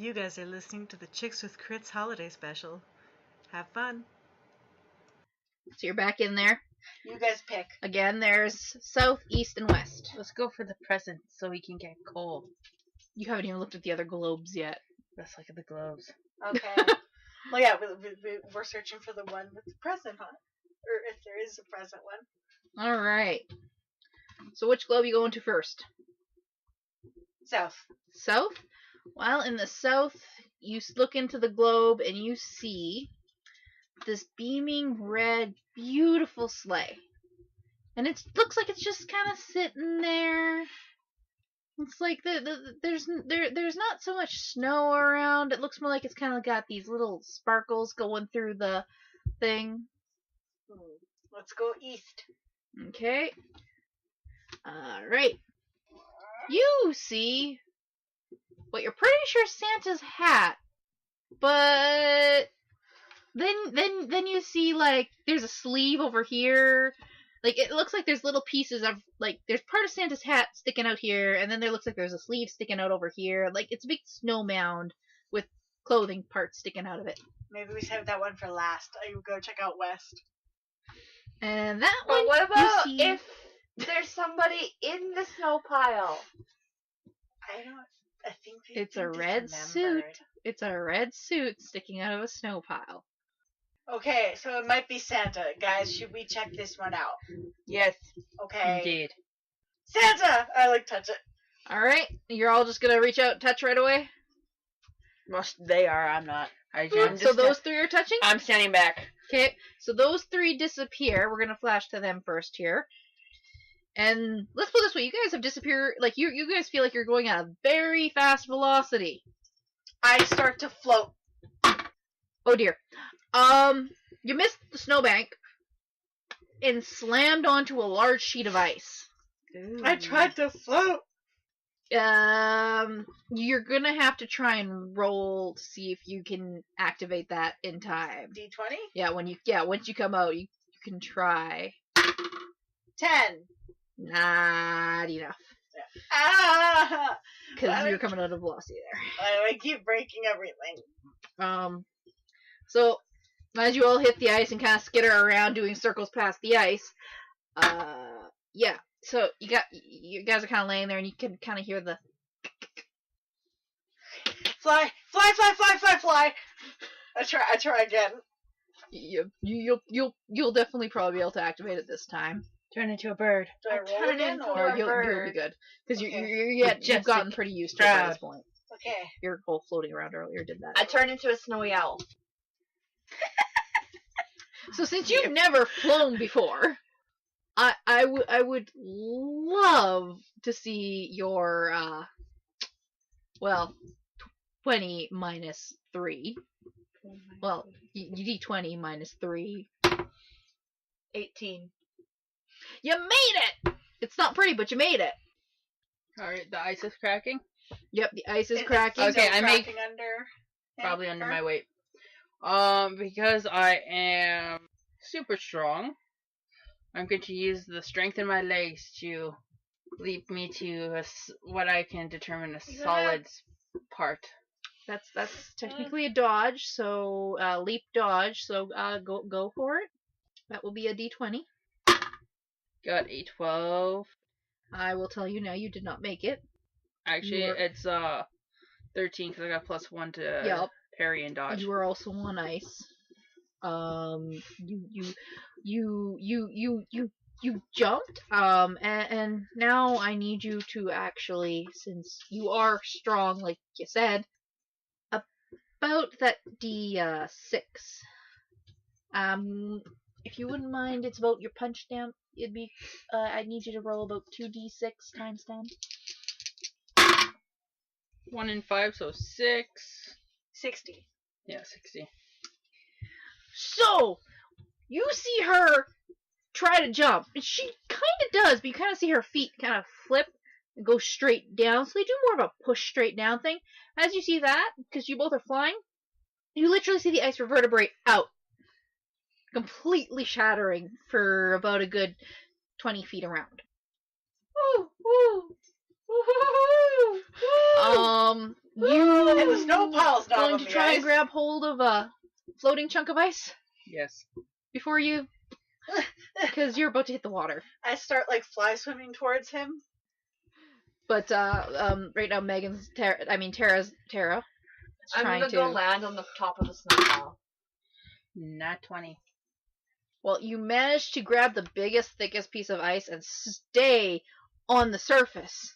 You guys are listening to the Chicks with Crits holiday special. Have fun. So you're back in there. You guys pick. Again, there's south, east, and west. Let's go for the present so we can get cold. You haven't even looked at the other globes yet. Let's look at the globes. Okay. Well, yeah, we're searching for the one with the present on it. Or if there is a present one. Alright. So which globe are you going to first? South. South? Well, in the south, you look into the globe and you see this beaming red, beautiful sleigh. And it looks like it's just kind of sitting there. It's like there's not so much snow around. It looks more like it's kind of got these little sparkles going through the thing. Let's go east. Okay. Alright. You see what you're pretty sure Santa's hat, but then you see like there's a sleeve over here. Like it looks like there's little pieces of like there's part of Santa's hat sticking out here, and then there looks like there's a sleeve sticking out over here. Like it's a big snow mound with clothing parts sticking out of it. Maybe we save that one for last. I will go check out west. And that But one. what about you see, if there's somebody in the snow pile? I think it's a red suit. It's a red suit sticking out of a snow pile. Okay, so it might be Santa. Guys, should we check this one out? Yes, Okay. indeed. Santa! I touch it. Alright, you're all just gonna reach out and touch right away? Most they are. I'm not. So those three are touching? I'm standing back. Okay, so those three disappear. We're gonna flash to them first here. And let's put it this way, you guys have disappeared, like, you guys feel like you're going at a very fast velocity. I start to float. Oh dear. You missed the snowbank and slammed onto a large sheet of ice. I tried to float. You're gonna have to try and roll to see if you can activate that in time. D20? Yeah, once you come out, you can try. 10. Not enough. Ah! Because you're coming out of velocity there. I keep breaking everything. So, as you all hit the ice and kind of skitter around doing circles past the ice, yeah. So, you guys are kind of laying there and you can kind of hear the... Fly! Fly, fly, fly, fly, fly! I try again. You'll definitely probably be able to activate it this time. Turn into a bird. Do I roll again? Or Or... you'll be good. Because Okay. you've gotten pretty used to it by this point. Okay. Your whole floating around earlier did that. I turn into a snowy owl. So since you've never flown before, I would love to see your 20 minus 3. Well, D20 minus 3. 18. You made it! It's not pretty, but you made it. Alright, the ice is cracking. Yep, the ice is cracking. Okay, I make under. probably under my weight. Because I am super strong, I'm going to use the strength in my legs to leap me to what I can determine a solid part. That's technically a dodge, so leap dodge. So go for it. That will be a D20. Got a 12. I will tell you now, you did not make it. Actually, it's 13 because I got +1 to parry and dodge. You were also on ice. You jumped. And now I need you to actually, since you are strong, like you said, about that D6. If you wouldn't mind, it's about your punch down. It'd be, I need you to roll about 2d6 times 10. 1 and 5, so 6. 60. Yeah, 60. So, you see her try to jump. And she kind of does, but you kind of see her feet kind of flip and go straight down. So they do more of a push straight down thing. As you see that, because you both are flying, you literally see the ice reverberate out. Completely shattering for about a good 20 feet around. Woo! Woo! You And the snow pile's not going on to the try ice. and grab hold of a floating chunk of ice Yes. before you, because you're about to hit the water. I start like fly swimming towards him. But right now Tara's Tara. I'm Trying gonna to go land on the top of the snow pile. Not 20. Well, you managed to grab the biggest, thickest piece of ice and stay on the surface.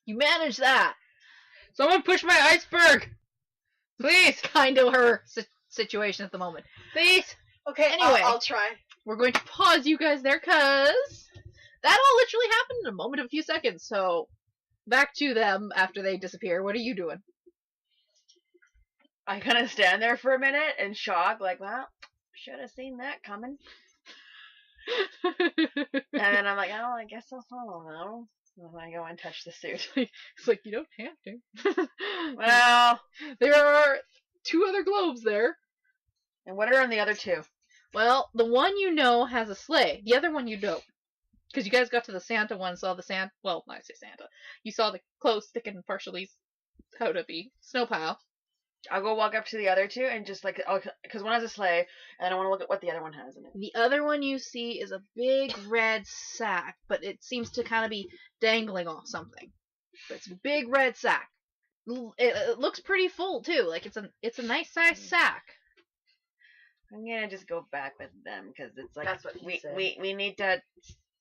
You managed that. Someone push my iceberg! Please! Kind of her situation at the moment. Please! Okay, Anyway. I'll try. We're going to pause you guys there, cause that all literally happened in a moment of a few seconds. So back to them after they disappear. What are you doing? I kind of stand there for a minute in shock, like, well, should have seen that coming. And then I'm like, oh, I guess I'll follow now. And I go and touch the suit. It's like, you don't have to. Well, There are 2 other globes there. and what are on the other 2? Well, the one you know has a sleigh. The other one you don't. Because you guys got to the Santa one, saw the Santa. Well, I say Santa. You saw the clothes sticking partially out of the snow pile. I'll go walk up to the other 2 and just, like, because one has a sleigh, and I want to look at what the other one has in it. The other one you see is a big red sack, but it seems to kind of be dangling off something. But it's a big red sack. It looks pretty full too. Like it's a nice size sack. I'm gonna just go back with them, because it's like, That's what he said. we need to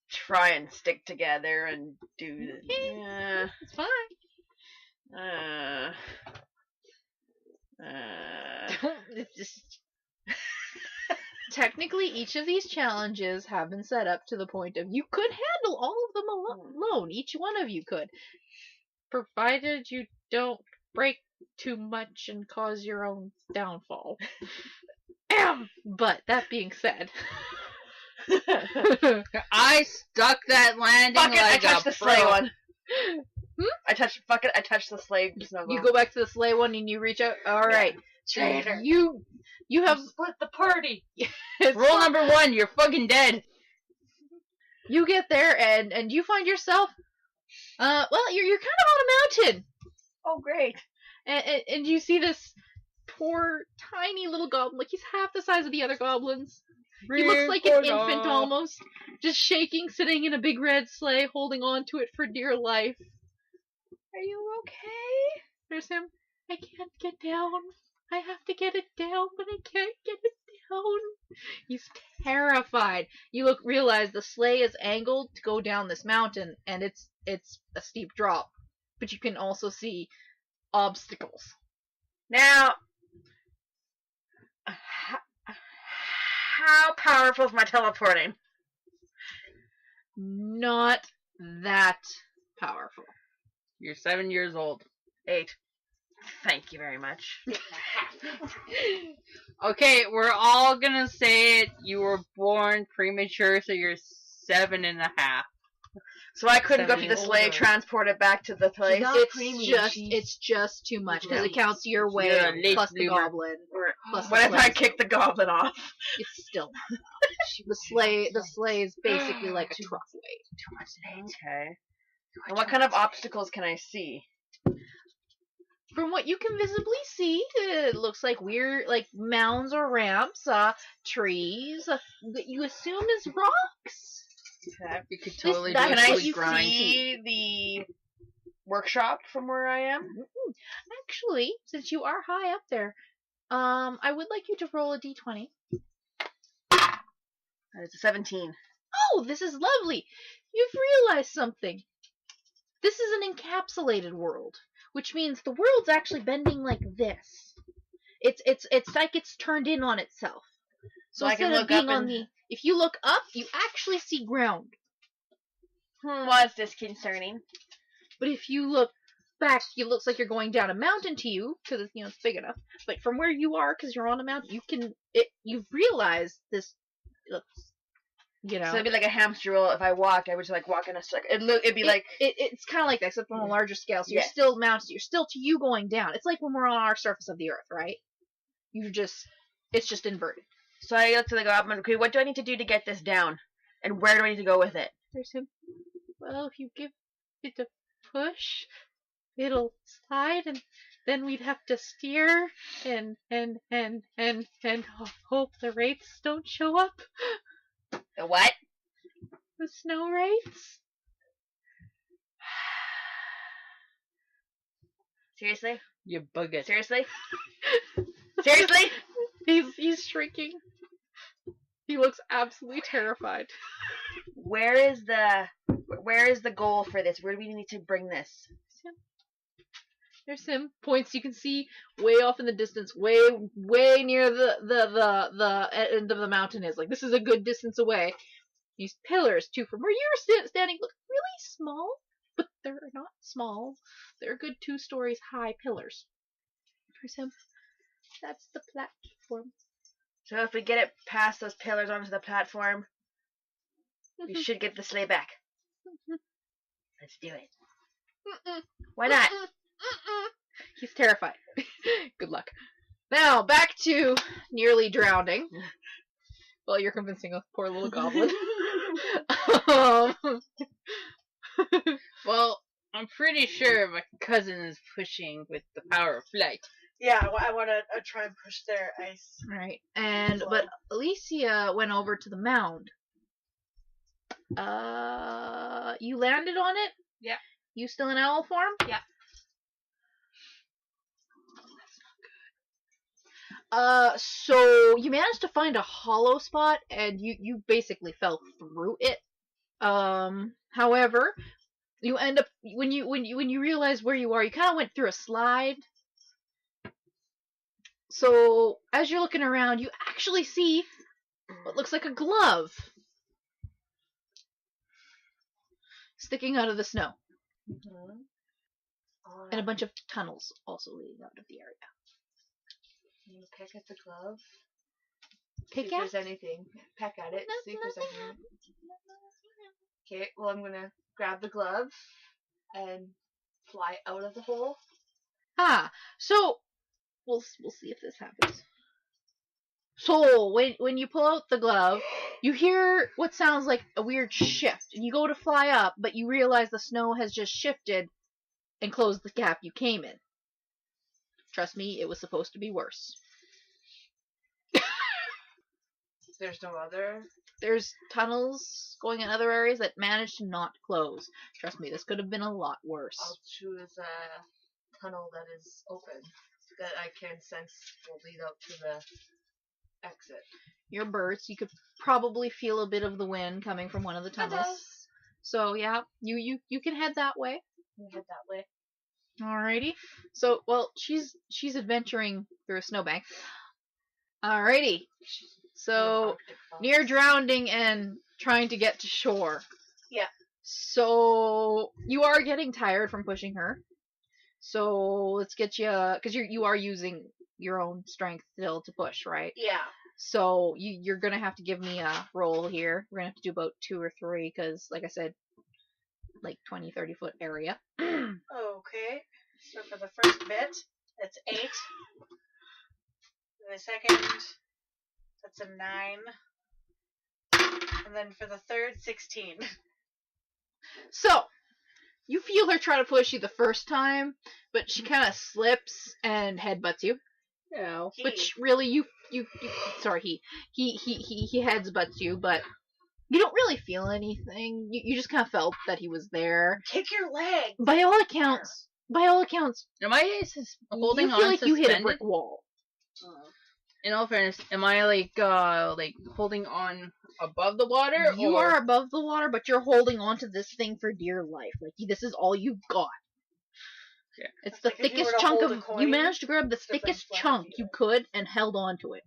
try and stick together and do this. Yeah. It's fine. It's just technically each of these challenges have been set up to the point of you could handle all of them alone. Each one of you could, provided you don't break too much and cause your own downfall. But that being said, I stuck that landing Fuck it, I like touched a the sleigh pro. one. I touched the sleigh snuggle. you go back to the sleigh one and you reach out. All right, Traitor. you have Split the party. it's Rule fine. number 1, you're fucking dead. You get there and you find yourself well, you're kind of on a mountain. Oh, great. And you see this poor tiny little goblin, like he's half the size of the other goblins. He looks like an infant almost, just shaking, sitting in a big red sleigh, holding on to it for dear life. Are you okay? There's him. I can't get down. I have to get it down, but I can't get it down. He's terrified. You realize the sleigh is angled to go down this mountain, and it's a steep drop. But you can also see obstacles. Now, how powerful is my teleporting? Not that powerful. You're 7 years old. 8. Thank you very much. Okay, we're all gonna say it. You were born premature, so you're 7.5. So I couldn't go up to the 7 sleigh, older. transport it back to the place. not preemie, It's just too much because it Nice. counts your You're weight a late plus the bloomer. goblin. Plus What the if I sleigh. kick the goblin off? It's still not much. The sleigh is basically like a truck weight. Okay. And what kind of obstacles can I see? From what you can visibly see, it looks like weird, like mounds or ramps, trees that you assume is rocks. Okay. You could totally do that's Can a I what you quick grind. see the workshop from where I am? Actually, since you are high up there, I would like you to roll a d20. It's a 17. Oh, this is lovely. You've realized something. This is an encapsulated world, which means the world's actually bending like this. It's like it's turned in on itself. So I can instead of look being up on and- if you look up, you actually see ground. Was disconcerting. But if you look back, it looks like you're going down a mountain to you because it's big enough. But from where you are, because you're on a mountain, you've realized this looks, So it'd be like a hamster wheel. If I walked, I would just like walk in a circle. It'd be like it's kind of like that, except on a larger scale. So you're Yeah. still mounted. You're still to you going down. It's like when we're on our surface of the earth, right? It's just inverted. so. I look to the goblin. Okay, what do I need to do to get this down? And where do I need to go with it? There's him. Well, if you give it a push, it'll slide, and then we'd have to steer and hope the wraiths don't show up. The what? The snow wraiths. Seriously? You bug it. Seriously? Seriously? He's shrinking. He looks absolutely terrified. Where is the goal for this? Where do we need to bring this? There's him. Points you can see way off in the distance, way near the end of the mountain is. Like, this is a good distance away. These pillars, too, from where you're standing, look really small, but they're not small. They're a good 2 stories high pillars. There's him. That's the platform. So if we get it past those pillars onto the platform, we should get the sleigh back. Let's do it. Why not? He's terrified. Good luck. Now, back to nearly drowning. Well, you're convincing a poor little goblin. Well, I'm pretty sure my cousin is pushing with the power of flight. Yeah, I want to try and push their ice. Right. But Alesia went over to the mound. You landed on it? Yeah. You still in owl form? Yeah. So you managed to find a hollow spot, and you basically fell through it. However, you end up when you realize where you are, you kind of went through a slide. So as you're looking around, you actually see what looks like a glove sticking out of the snow, and a bunch of tunnels also leading out of the area. I'm gonna peck at the glove. Pick See at? if there's anything. Peck at it. See if there's anything. Okay, well I'm gonna grab the glove and fly out of the hole. So we'll see if this happens. So when you pull out the glove, you hear what sounds like a weird shift, and you go to fly up, but you realize the snow has just shifted and closed the gap you came in. Trust me, it was supposed to be worse. There's no other. There's tunnels going in other areas that managed to not close. Trust me, this could have been a lot worse. I'll choose a tunnel that is open that I can sense will lead up to the exit. Your birds, you could probably feel a bit of the wind coming from one of the tunnels. So yeah, you can head that way. We head that way. Alrighty. So, well, she's adventuring through a snowbank. Alrighty. So, near drowning and trying to get to shore. Yeah. So, you are getting tired from pushing her. So, let's get you, because you are using your own strength still to push, right? Yeah. So, you're going to have to give me a roll here. We're going to have to do about 2 or 3, because, like I said, like 20, 30 foot area. Okay. So for the first bit, that's 8. For the second, that's a 9. And then for the third, 16. So, you feel her try to push you the first time, but she kind of slips and headbutts you. No. Which really sorry, he headbutts you, but you don't really feel anything. You just kind of felt that he was there. Kick your leg. By all accounts, Am I holding you feel on like you hit a suspended? brick wall. In all fairness, am I like holding on above the water? You or... are above the water, but you're holding on to this thing for dear life. Like, this is all you've got. Okay. It's the Like if you thickest were to chunk hold of. a coin, You managed to grab the it's like thickest flat chunk feet. you could and held on to it.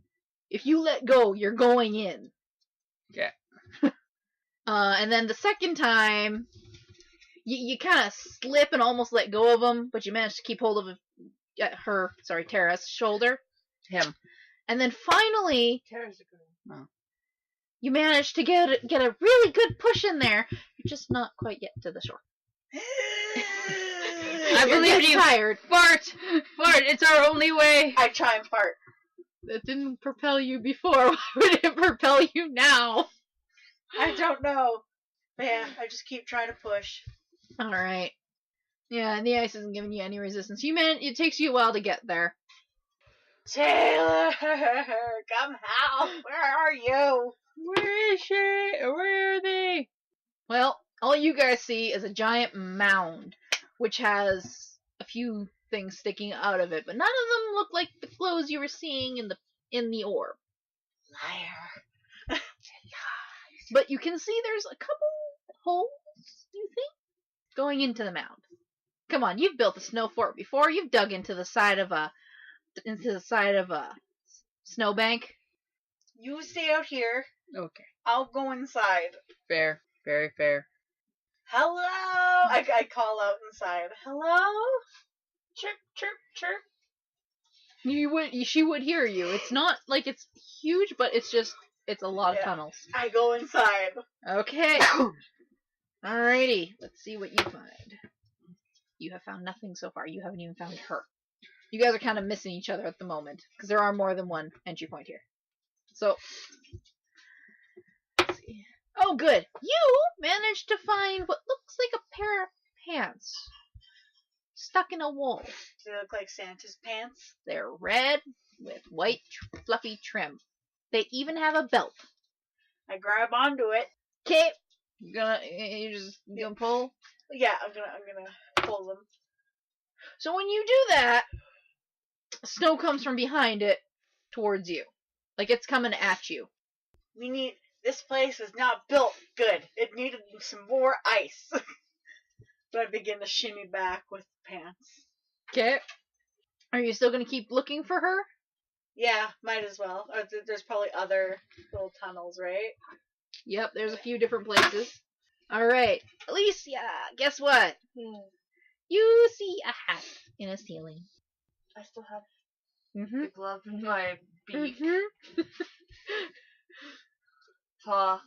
If you let go, you're going in. Okay. And then the second time, you kind of slip and almost let go of him, but you manage to keep hold of Tara's shoulder. Him. And then finally, Tara's a girl. you manage to get a really good push in there. You're just not quite yet to the shore. I You're believe getting you. tired. Fart! It's our only way! I try and fart. That didn't propel you before. Why would it propel you now? I don't know. But yeah, I just keep trying to push. Alright. Yeah, and the ice isn't giving you any resistance. It takes you a while to get there. Taylor, come help. Where are you? Where is she? Where are they? Well, all you guys see is a giant mound, which has a few things sticking out of it, but none of them look like the clothes you were seeing in the orb. Liar. But you can see there's a couple holes, you think, going into the mound. Come on, you've built a snow fort before. You've dug into the side of a snowbank. You stay out here. Okay. I'll go inside. Fair. Very fair. Hello! I call out inside. Hello? Chirp, chirp, chirp. She would hear you. It's not like it's huge, but it's a lot of tunnels. I go inside. Okay. Alrighty. Let's see what you find. You have found nothing so far. You haven't even found her. You guys are kind of missing each other at the moment, because there are more than one entry point here. So, let's see. Oh, good. You managed to find what looks like a pair of pants stuck in a wall. Do they look like Santa's pants? They're red with white fluffy trim. They even have a belt. I grab onto it. Okay. You gonna pull? Yeah, I'm gonna pull them. So when you do that, snow comes from behind it towards you. Like it's coming at you. This place is not built good. It needed some more ice. So I begin to shimmy back with the pants. Okay. Are you still gonna keep looking for her? Yeah, might as well. Or there's probably other little tunnels, right? Yep, there's a few different places. Alright. Alesia, guess what? You see a hat in a ceiling. I still have Mm-hmm. the glove in my beak. Mm-hmm. So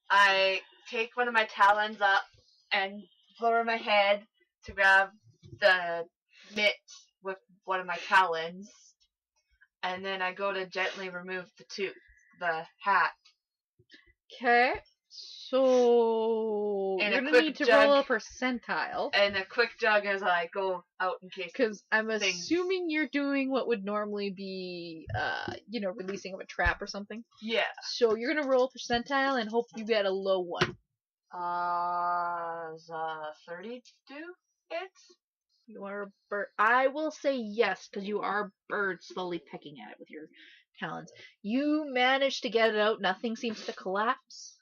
I take one of my talons up and lower my head to grab the mitt with one of my talons. And then I go to gently remove the hat. Okay. So And you're a gonna quick need to jug. roll a percentile. And a quick jug as I go out in case. Because I'm things. assuming you're doing what would normally be, releasing of a trap or something. Yeah. So you're gonna roll percentile and hope you get a low one. 30 do it? You are a bird. I will say yes, because you are a bird slowly pecking at it with your talons. You manage to get it out. Nothing seems to collapse.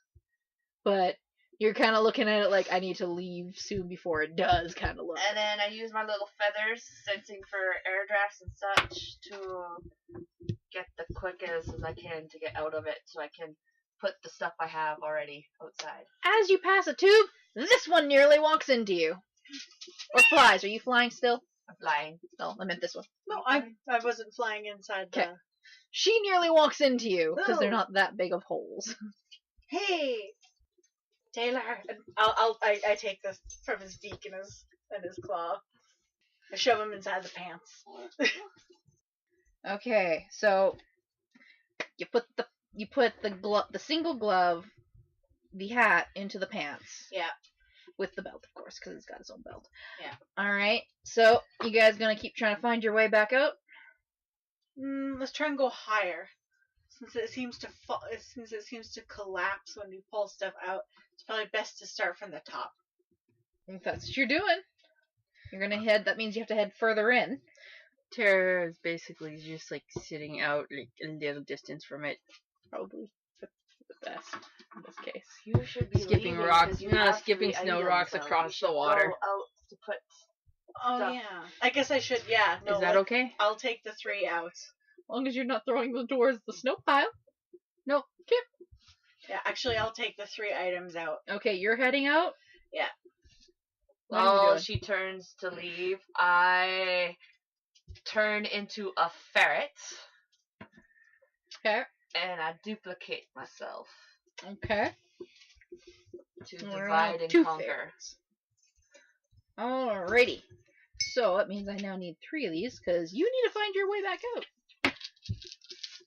But you're kind of looking at it like, I need to leave soon before it does kind of look. And then I use my little feathers, sensing for air drafts and such, to get the quickest as I can to get out of it so I can put the stuff I have already outside. As you pass a tube, this one nearly walks into you. Or flies. Are you flying still? I'm flying. No, I meant this one. No, I wasn't flying inside the... Okay. She nearly walks into you, because they're Oh. not that big of holes. Hey! Taylor! I take this from his beak and his claw. I shove him inside the pants. Okay, so you put the single glove, the hat into the pants. Yeah. With the belt, of course, because he's got his own belt. Yeah. Alright, so you guys gonna keep trying to find your way back out? Let's try and go higher. Since it seems to fall, since it seems to collapse when we pull stuff out, it's probably best to start from the top. If that's what you're doing. You're gonna head, that means you have to head further in. Terra is basically just like sitting out like a little distance from it. Probably the best in this case. You should be Skipping leaving rocks, 'cause you no, have skipping 3 snow items rocks out. across You should the water. Go out to put Oh stuff. yeah. I guess I should. Yeah. No. Is that okay? I'll take the 3 out. As long as you're not throwing them towards the snow pile. No, okay. Yeah. Actually, I'll take the 3 items out. Okay, you're heading out? Yeah. What are you While doing? she turns to leave, I turn into a ferret Okay. and I duplicate myself Okay. to We're divide on and 2 conquer. ferrets. Alrighty. So that means I now need 3 of these, because you need to find your way back out.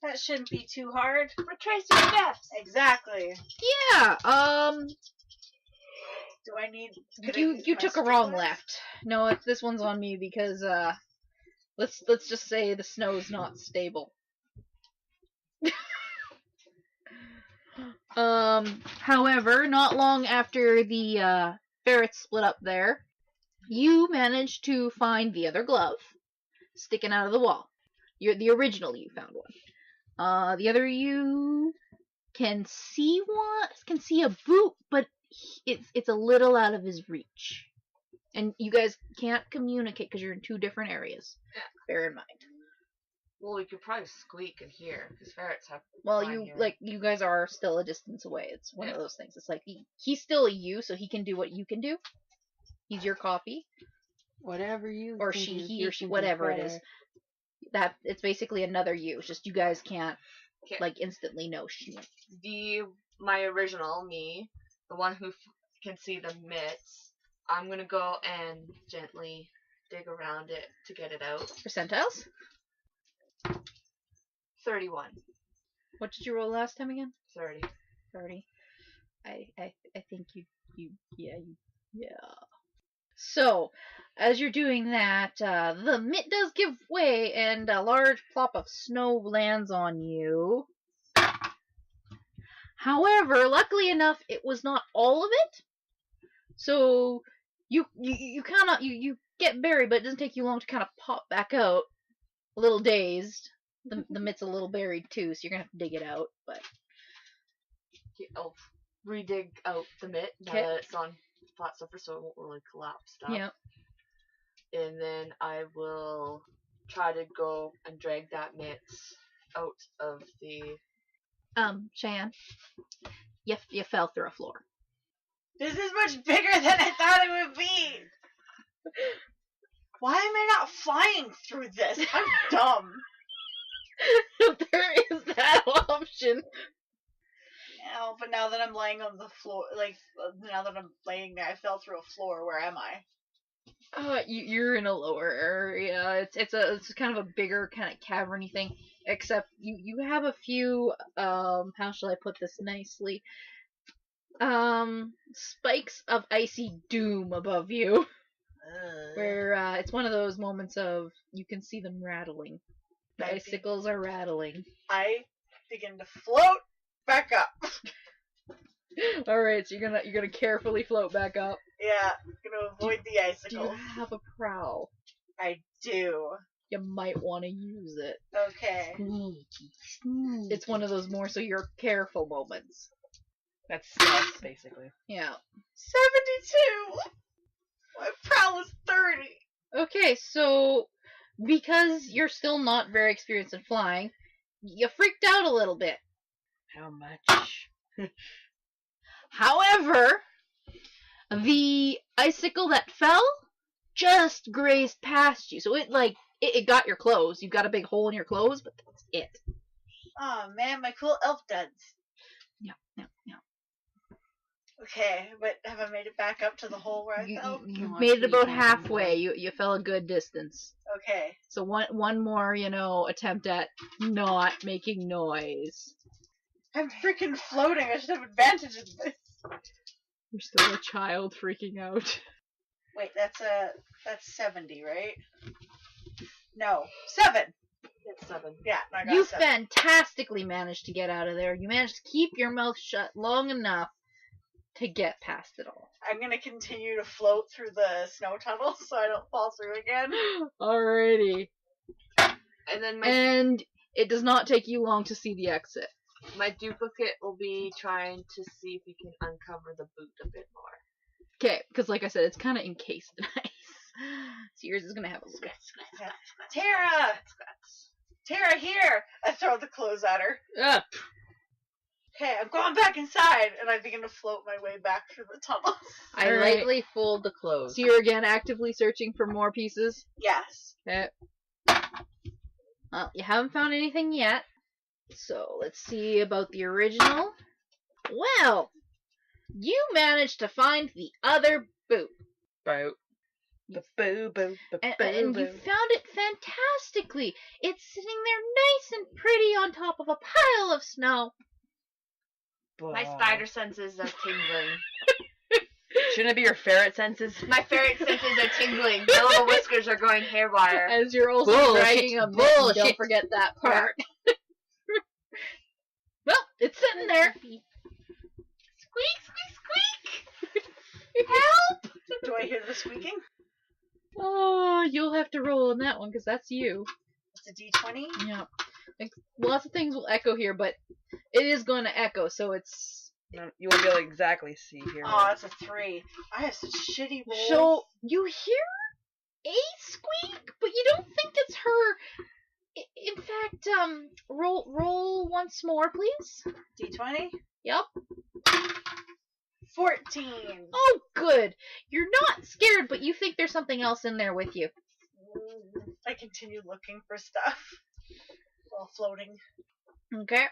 That shouldn't be too hard. Retrace your steps. Exactly. Yeah, Do I need? You took a wrong left. No, this one's on me because let's just say the snow's not stable. However, not long after the ferrets split up there, you managed to find the other glove sticking out of the wall. The original you found one. The other you can see a boot, but it's a little out of his reach. And you guys can't communicate because you're in two different areas. Bear in mind. Well, we could probably squeak in here because ferrets have. Well, you guys are still a distance away. It's one of those things. It's like he's still a you, so he can do what you can do. He's your copy, Whatever you or can she, do, he, you or she, can do whatever it better. is. That it's basically another you. It's just you guys can't Okay. like instantly know she. My original me, the one who can see the mitts. I'm gonna go and gently dig around it to get it out. Percentiles? 31. What did you roll last time again? 30. 30. I think yeah. So, as you're doing that, the mitt does give way, and a large plop of snow lands on you. However, luckily enough, it was not all of it. So you kind of you get buried, but it doesn't take you long to kind of pop back out, a little dazed. The mitt's a little buried too, so you're gonna have to dig it out. But I'll redig out the mitt now that it's on flat surface, so it won't really collapse stuff. yeah, And then I will try to go and drag that mitt out of the. Cheyenne, you fell through a floor. This is much bigger than I thought it would be. Why am I not flying through this? I'm dumb. There is that option. No, but now that I'm laying on the floor, now that I'm laying there, I fell through a floor. Where am I? You're in a lower area. It's kind of a bigger kind of cavern-y thing. Except you have a few how shall I put this nicely? Spikes of icy doom above you. Where it's one of those moments of you can see them rattling. The icicles are rattling. I begin to float back up. Alright, so you're gonna carefully float back up. Yeah, I'm gonna avoid the Do you icicles. have a prowl? I do. You might want to use it. Okay. It's one of those more so you're careful moments. That's stealth, basically. Yeah. 72! My prowl is 30. Okay, so because you're still not very experienced in flying, you freaked out a little bit. How much? However, the icicle that fell just grazed past you. So it got your clothes. You've got a big hole in your clothes, but that's it. Oh man, my cool elf duds. Yeah. Okay, but have I made it back up to the hole where I fell? You Come on, made it about sweetie. halfway. You fell a good distance. Okay. So one more, attempt at not making noise. I'm freaking floating. I should have advantage in this. You're still a child freaking out. Wait, that's 70, right? No, 7. It's 7. Yeah, I got You 7. fantastically managed to get out of there. You managed to keep your mouth shut long enough to get past it all. I'm gonna continue to float through the snow tunnel so I don't fall through again. Alrighty. And then And it does not take you long to see the exit. my duplicate will be trying to see if he can uncover the boot a bit more. Okay, because like I said, it's kind of encased in ice. So yours is going to have a little... Tara! Tara, here! I throw the clothes at her. Up. Okay, I'm going back inside, and I begin to float my way back through the tunnel. I Alright. lightly fold the clothes. So you're again actively searching for more pieces? Yes. Okay. Well, you haven't found anything yet. So let's see about the original. Well, you managed to find the other boot. Boat. Boo. And you found it fantastically. It's sitting there nice and pretty on top of a pile of snow. My spider senses are tingling. Shouldn't it be your ferret senses? My ferret senses are tingling. My little whiskers are going haywire. As you're also Bullshit. dragging a mitten, don't Bullshit. forget that part. Well, it's sitting there. Squeak, squeak, squeak! Help! Do I hear the squeaking? Oh, you'll have to roll on that one because that's you. It's a D20. Yeah. Like, lots of things will echo here, but it is going to echo, so it's... No, you won't be able to exactly see here. Oh, that's a 3. I have such shitty rolls. So, you hear a squeak, but you don't think it's her. In fact, roll once more, please. D20. Yep. 14. Oh, good. You're not scared, but you think there's something else in there with you. I continue looking for stuff while floating. Okay.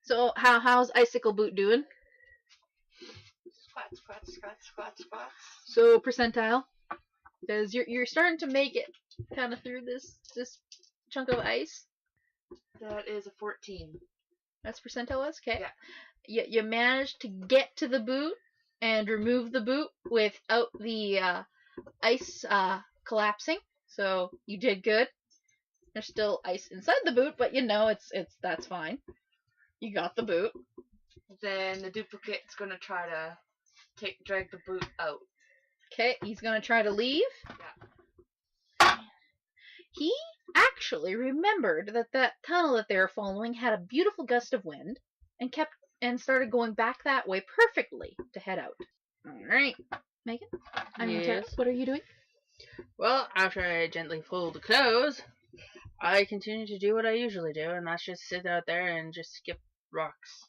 So, how's Icicle Boot doing? Squat, squat, squat, squat, squat. So, percentile? Because you're starting to make it kind of through this chunk of ice. That is a 14. That's percentile, okay. Yeah. You managed to get to the boot and remove the boot without the ice collapsing. So you did good. There's still ice inside the boot, but that's fine. You got the boot. Then the duplicate's gonna try to drag the boot out. Okay, he's gonna try to leave. Yeah. He actually remembered that tunnel that they were following had a beautiful gust of wind and started going back that way perfectly to head out. All right, Megan. Yes. What are you doing? Well, after I gently pull the clothes, I continue to do what I usually do, and that's just sit out there and just skip rocks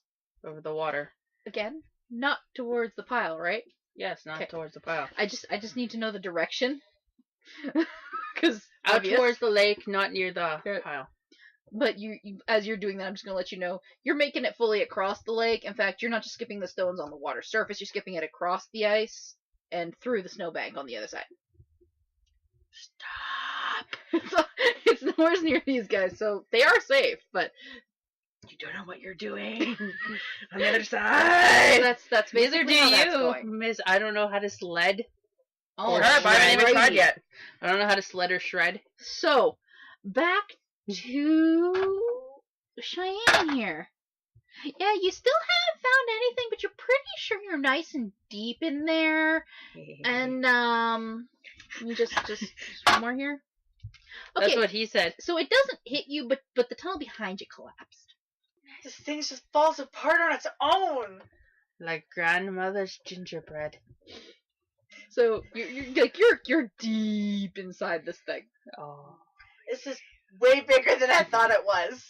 over the water. Again, not towards the pile, right? Yes, not Okay. towards the pile. I just need to know the direction. Because Out towards the lake, not near the pile. But you, as you're doing that, I'm just gonna let you know you're making it fully across the lake. In fact, you're not just skipping the stones on the water surface; you're skipping it across the ice and through the snowbank on the other side. Stop! It's nowhere near these guys, so they are safe. But you don't know what you're doing on the other side. That's Neither basically do how that's you, going. Miss. I don't know how to sled. Oh, Or shred. I haven't even tried alrighty. yet. I don't know how to sled or shred. So, back to Cheyenne here. Yeah, you still haven't found anything, but you're pretty sure you're nice and deep in there. And, let me just one more here. Okay, That's what he said. so it doesn't hit you, but the tunnel behind you collapsed. This thing just falls apart on its own. Like grandmother's gingerbread. So you're deep inside this thing. Oh. This is way bigger than I thought it was.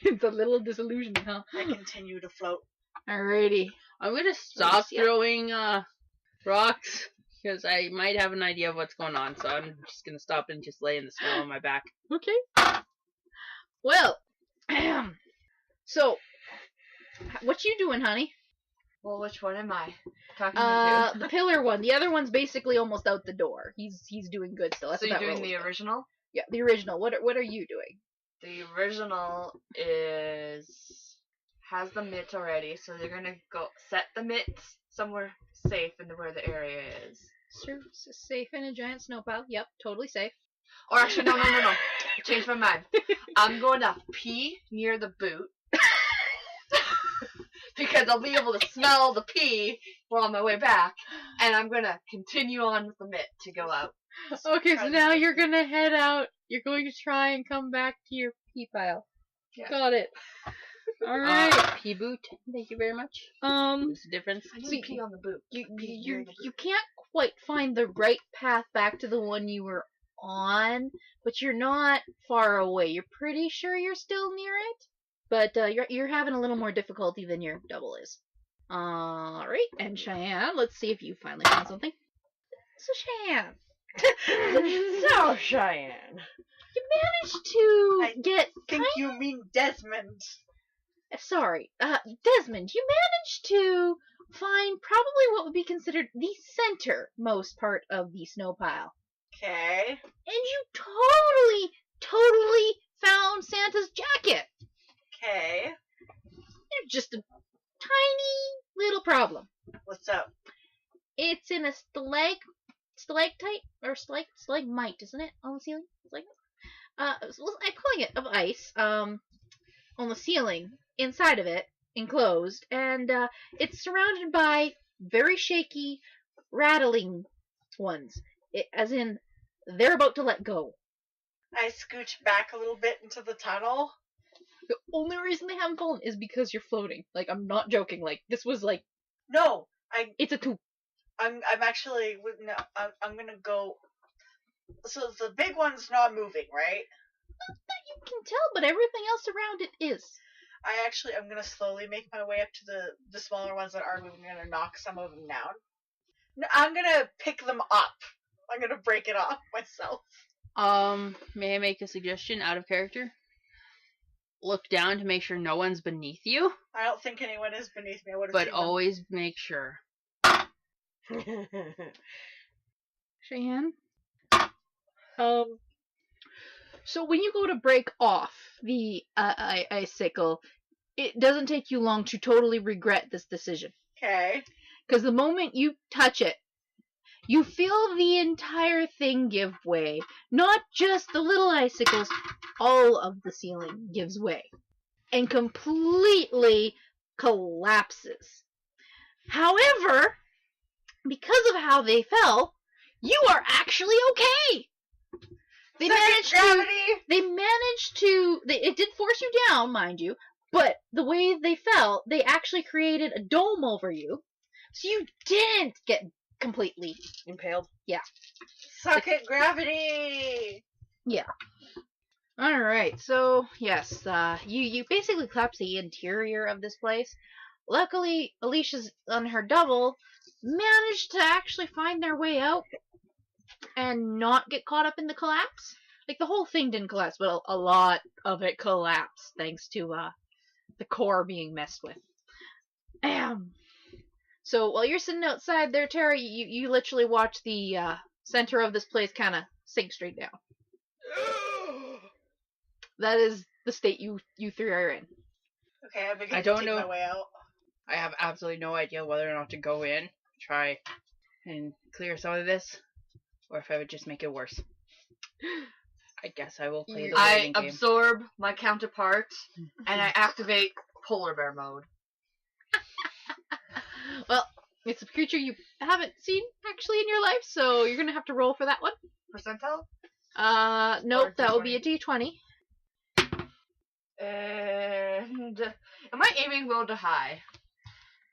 It's a little disillusioning, huh? I continue to float. Alrighty. I'm gonna stop Yeah. throwing rocks because I might have an idea of what's going on. So I'm just gonna stop and just lay in the snow on my back. Okay. Well, so what you doing, honey? Well, which one am I talking to? The pillar one. The other one's basically almost out the door. He's doing good still. That's So what you're that doing roll the was. original? Yeah, the original. What are you doing? The original has the mitt already, so they're gonna go set the mitt somewhere safe in where the area is. Safe in a giant snow pile. Yep, totally safe. Or actually, no. I changed my mind. I'm going to pee near the boot. Because I'll be able to smell the pee while on my way back. And I'm going to continue on with the mitt to go out. Okay, so now you're gonna head out. You're going to try and come back to your pee pile. Yeah. Got it. All right. Pea boot. Thank you very much. What's the difference? I So didn't pee on the boot. You can't quite find the right path back to the one you were on, but you're not far away. You're pretty sure you're still near it, but you're having a little more difficulty than your double is. All right, and Cheyenne, let's see if you finally found something. So Cheyenne, So, Cheyenne. you managed to I get think you mean Desmond. sorry, Desmond, you managed to find probably what would be considered the centermost part of the snow pile. Okay. And you totally found Santa's jacket. Okay. There's just a tiny little problem. What's up? in a stalactite or stalagmite, isn't it, on the ceiling? Like, I'm calling it of ice. On the ceiling, inside of it, enclosed, and it's surrounded by very shaky, rattling ones. As in, they're about to let go. I scooch back a little bit into the tunnel. The only reason they haven't fallen is because you're floating. Like, I'm not joking. Like, this was like, No, it's a coup. I'm actually no. I'm gonna go. So the big one's not moving, right? Not that you can tell, but everything else around it is. I'm gonna slowly make my way up to the smaller ones that are moving. I'm gonna knock some of them down. No, I'm gonna pick them up. I'm gonna break it off myself. May I make a suggestion out of character? Look down to make sure no one's beneath you, I don't think anyone is beneath me. I would have but seen them. always make sure. Cheyenne? So when you go to break off the icicle, it doesn't take you long to totally regret this decision. Okay. Because the moment you touch it, you feel the entire thing give way. Not just the little icicles, all of the ceiling gives way. And completely collapses. However, because of how they fell, you are actually okay. They managed to. It did force you down, mind you, but the way they fell, they actually created a dome over you, so you didn't get completely Impaled. Yeah. Suck it, gravity! Yeah. Alright, so, yes, you basically collapse the interior of this place. Luckily, Alicia's on her double managed to actually find their way out and not get caught up in the collapse. Like, the whole thing didn't collapse, but a lot of it collapsed thanks to, the core being messed with. So, while you're sitting outside there, Tara, you literally watch the, center of this place kind of sink straight down. That is the state you three are in. Okay, I begin I to don't take know. my way out. I have absolutely no idea whether or not to go in, try and clear some of this, or if I would just make it worse. I guess I will play the I waiting game. absorb my counterpart, and I activate polar bear mode. Well, it's a creature you haven't seen actually in your life, so you're gonna have to roll for that one. Percentile? Nope, Or that will be a D20. D20. And am I aiming low to high?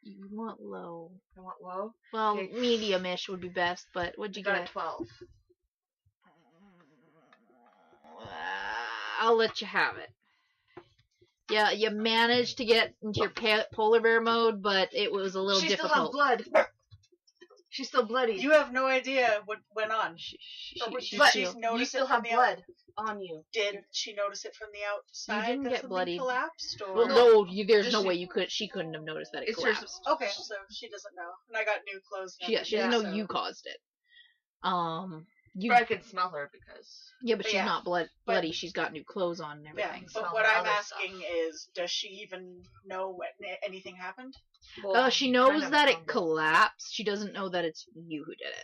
You want low. I want low. Well, Okay. medium-ish would be best, but what'd you Got get? a 12. I'll let you have it. Yeah, you managed to get into your polar bear mode, but it was a little She difficult. still has blood. She's still bloody. You have no idea what went on. but she's you noticed still it have from the blood on you. Did she notice it from the outside? didn't that get something bloodied. collapsed, or Well, no, there's Does no she- way she couldn't have noticed that it It's her- collapsed. okay, so she doesn't know. And I got new clothes. And She doesn't know everything, you caused it. You, But I can smell her because yeah, but she's yeah. not bloody. She's got new clothes on and Yeah, everything. but smell what her I'm other asking is, does she even know when anything happened? She knows kind of that it stumbled. collapsed. She doesn't know that it's you who did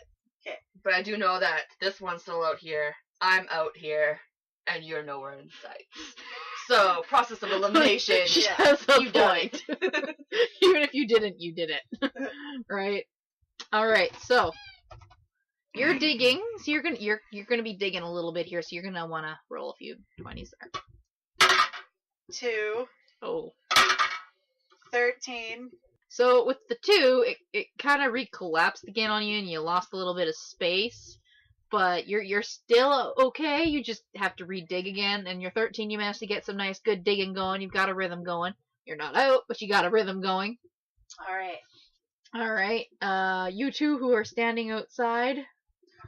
it. But I do know that this one's still out here, I'm out here, and you're nowhere in sight. So, process of elimination. She yeah, has a you done point. Even if you didn't, you did it. Right? Alright, so you're digging, so you're gonna be digging a little bit here, so you're gonna wanna roll a few 20s there. 2, Oh. 13. So with the 2, it kind of recollapsed again on you, and you lost a little bit of space. But you're still okay. You just have to re-dig again. And your 13, you managed to get some nice, good digging going. You've got a rhythm going. You're not out, but you got a rhythm going. Alright. All right. You two who are standing outside.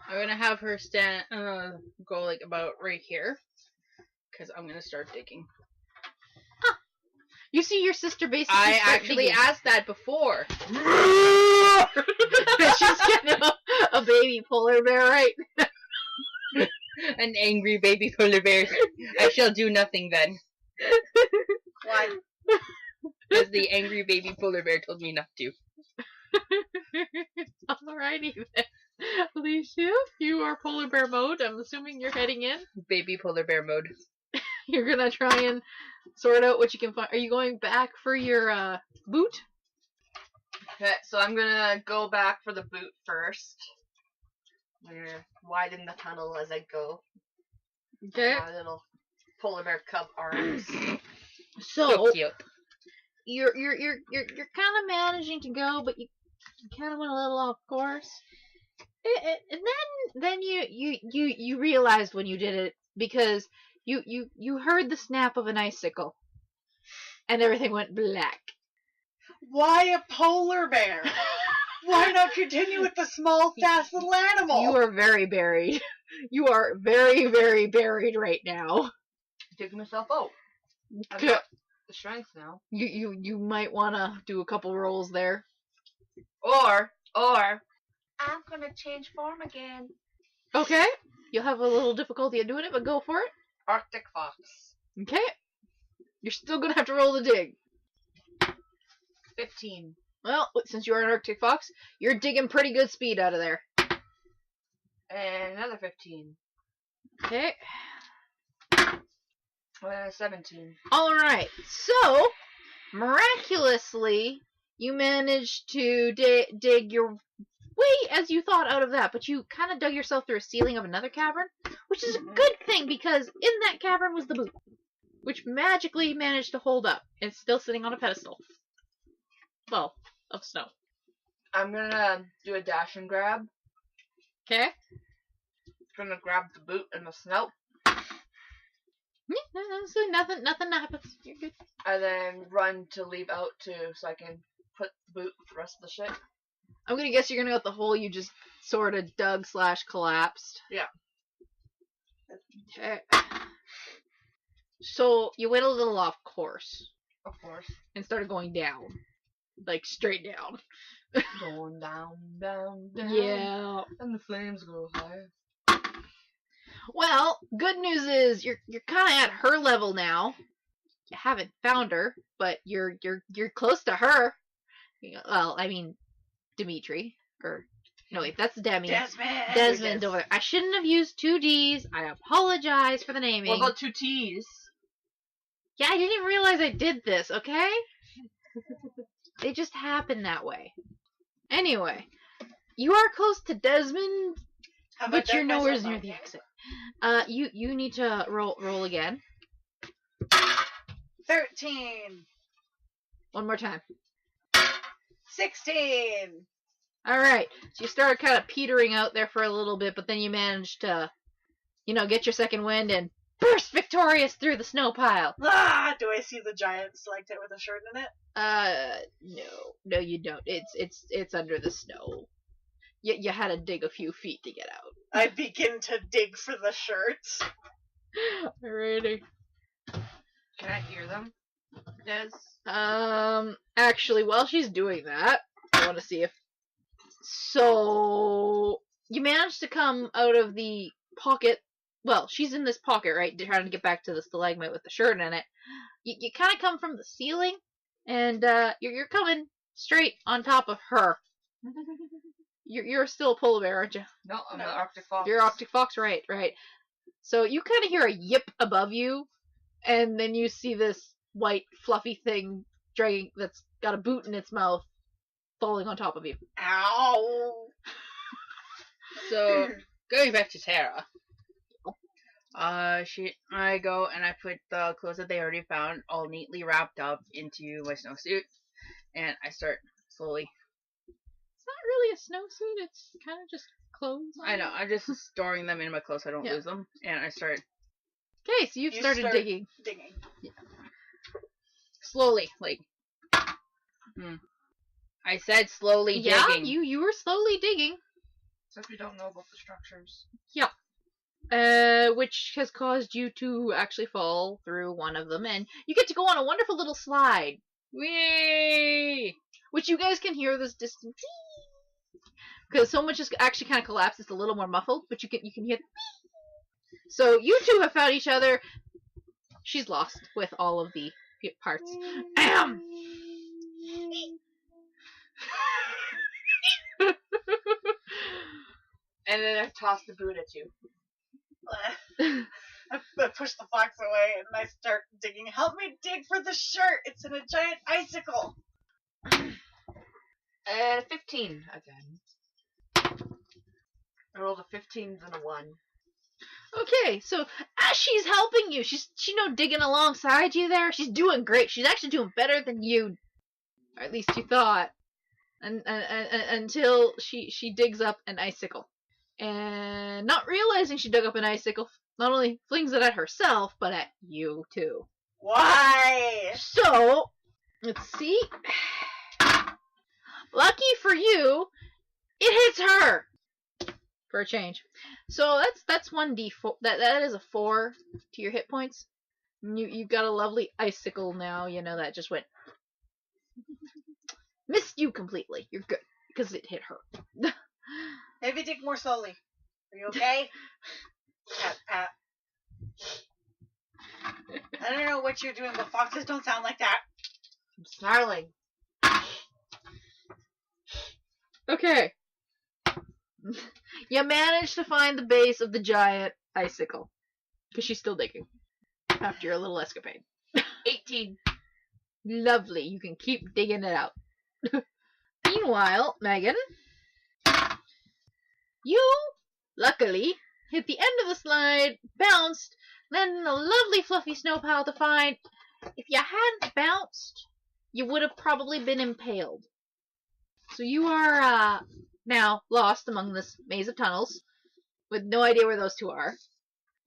I'm gonna have her go like about right here, because I'm gonna start digging. You see your sister basically. I start actually digging. asked that before. She's getting a baby polar bear, right? An angry baby polar bear. I shall do nothing then, Why? because the angry baby polar bear told me not to. Alrighty then. Alesia, you are polar bear mode. I'm assuming you're heading in. Baby polar bear mode. You're gonna try and sort out what you can find. Are you going back for your boot? Okay, so I'm gonna go back for the boot first. I'm gonna widen the tunnel as I go. Okay. My little polar bear cub arms. So cute. you're kind of managing to go, but you kind of went a little off course. And then you realized when you did it because you heard the snap of an icicle, and everything went black. Why a polar bear? Why not continue with the small, fast little animal? You are very buried. You are very, very buried right now. Digging myself out. I've Okay. got the strength now. You might want to do a couple rolls there. Or I'm gonna change form again. Okay. You'll have a little difficulty in doing it, but go for it. Arctic fox. Okay. You're still gonna have to roll the dig. 15. Well, since you are an Arctic fox, you're digging pretty good speed out of there. And another 15. Okay. 17. Alright, so, miraculously, you managed to dig your way as you thought out of that, but you kind of dug yourself through a ceiling of another cavern, which is a good thing because in that cavern was the boot, which magically managed to hold up. It's still sitting on a pedestal. Well, of snow. I'm gonna do a dash and grab. Okay? Gonna grab the boot and the snout. So nothing happens. You're good. And then run to leave out too, so I can put the boot with the rest of the shit. I'm gonna guess you're gonna go out the hole you just sort of dug / collapsed. Yeah. Okay. So you went a little off course Of course. and started going down, like straight down. Going down, down, down. Yeah. And the flames go higher. Well, good news is you're kind of at her level now. You haven't found her, but you're close to her. Well, I mean, Dimitri, or no wait, that's Demi. Desmond over there. I shouldn't have used 2 D's. I apologize for the naming. What about 2 T's? Yeah, I didn't even realize I did this. Okay, it just happened that way. Anyway, you are close to Desmond, Have I but dug you're nowhere myself near out the yet? exit. You need to roll again. 13. One more time. 16. Alright, so you started kind of petering out there for a little bit, but then you managed to, get your second wind and burst victorious through the snow pile. Ah, do I see the giant stalactite with a shirt in it? No, you don't. It's under the snow. You had to dig a few feet to get out. I begin to dig for the shirts. Alrighty. Can I hear them? Des? Actually, while she's doing that, I want to see if... So, you managed to come out of the pocket. Well, she's in this pocket, right? Trying to get back to the stalagmite with the shirt in it. You kind of come from the ceiling, and you're coming straight on top of her. You're still a polar bear, aren't you? No, I'm an Arctic fox. You're Arctic fox, right. So you kind of hear a yip above you, and then you see this white, fluffy thing dragging that's got a boot in its mouth falling on top of you. Ow! So, going back to Tara. I go and I put the clothes that they already found all neatly wrapped up into my snowsuit, and I start slowly. It's not really a snowsuit, it's kind of just clothes. I know, I'm just storing them in my clothes so I don't lose them, and I start Okay, so you started digging. Digging. slowly, like. I said slowly digging. Yeah, you were slowly digging. Since we don't know about the structures. Which has caused you to actually fall through one of them, and you get to go on a wonderful little slide. Whee! Which you guys can hear this distant, because so much is actually kind of collapsed. It's a little more muffled, but you can hear. So you two have found each other. She's lost with all of the parts. And then I toss the boot at you. I push the fox away and I start digging. Help me dig for the shirt. It's in a giant icicle. And 15 again. I rolled a 15 and a 1. Okay, so as she's helping you, she's digging alongside you there. She's doing great. She's actually doing better than you, or at least you thought, and until she digs up an icicle, and not realizing she dug up an icicle, not only flings it at herself but at you too. Why? So let's see. Lucky for you, it hits her. For a change. So that's 1d4. That is a 4 to your hit points. You've got a lovely icicle now, that just went. Missed you completely. You're good. Because it hit her. Maybe dig more slowly. Are you okay? Pat. I don't know what you're doing, but foxes don't sound like that. I'm snarling. Okay. You managed to find the base of the giant icicle. Because she's still digging. After your little escapade. 18. Lovely. You can keep digging it out. Meanwhile, Megan, you, luckily, hit the end of the slide, bounced, landed in a lovely fluffy snow pile to find. If you hadn't bounced, you would have probably been impaled. So you are, now lost among this maze of tunnels, with no idea where those two are,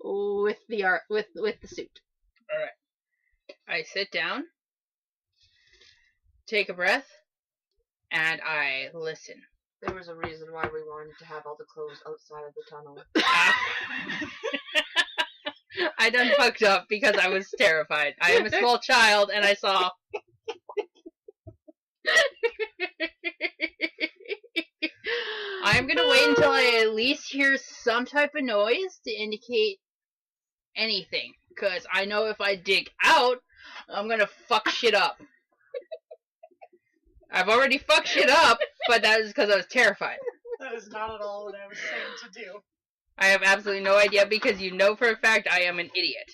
with the suit. Alright. I sit down, take a breath, and I listen. There was a reason why we wanted to have all the clothes outside of the tunnel. I done fucked up because I was terrified. I am a small child, and I saw... I'm gonna wait until I at least hear some type of noise to indicate anything. Because I know if I dig out, I'm gonna fuck shit up. I've already fucked shit up, but that is because I was terrified. That is not at all what I was saying to do. I have absolutely no idea because you know for a fact I am an idiot.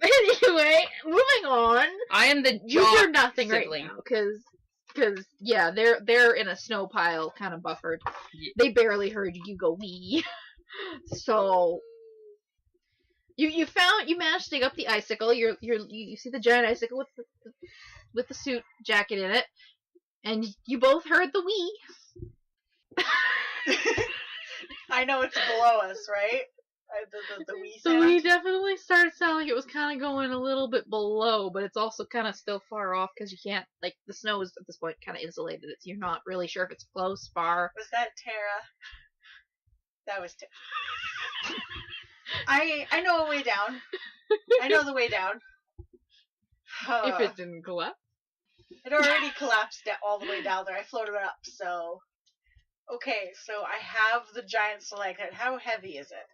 Anyway, moving on. I am the You jock hear nothing sibling. right now, because yeah, they're in a snow pile, kind of buffered. Yeah. They barely heard you go wee. So you managed to dig up the icicle. You see the giant icicle with the suit jacket in it, and you both heard the wee. I know it's below us, right? The wee So sound. we definitely started sounding like it was kind of going a little bit below, but it's also kind of still far off because you can't, the snow is at this point kind of insulated. You're not really sure if it's close, far. Was that Tara? That was Tara. I know a way down. I know the way down. If it didn't collapse. It already collapsed all the way down there. I floated it up, so... Okay, so I have the giant stalactite. How heavy is it?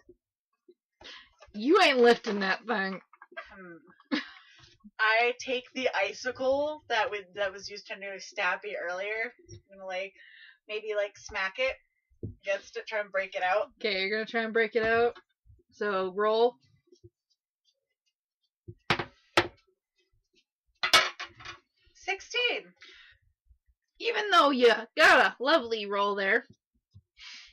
You ain't lifting that thing. I take the icicle that was used to nearly stab me earlier. I'm gonna maybe smack it against it, try and break it out. Okay, you're gonna try and break it out. So roll. 16. Even though you got a lovely roll there,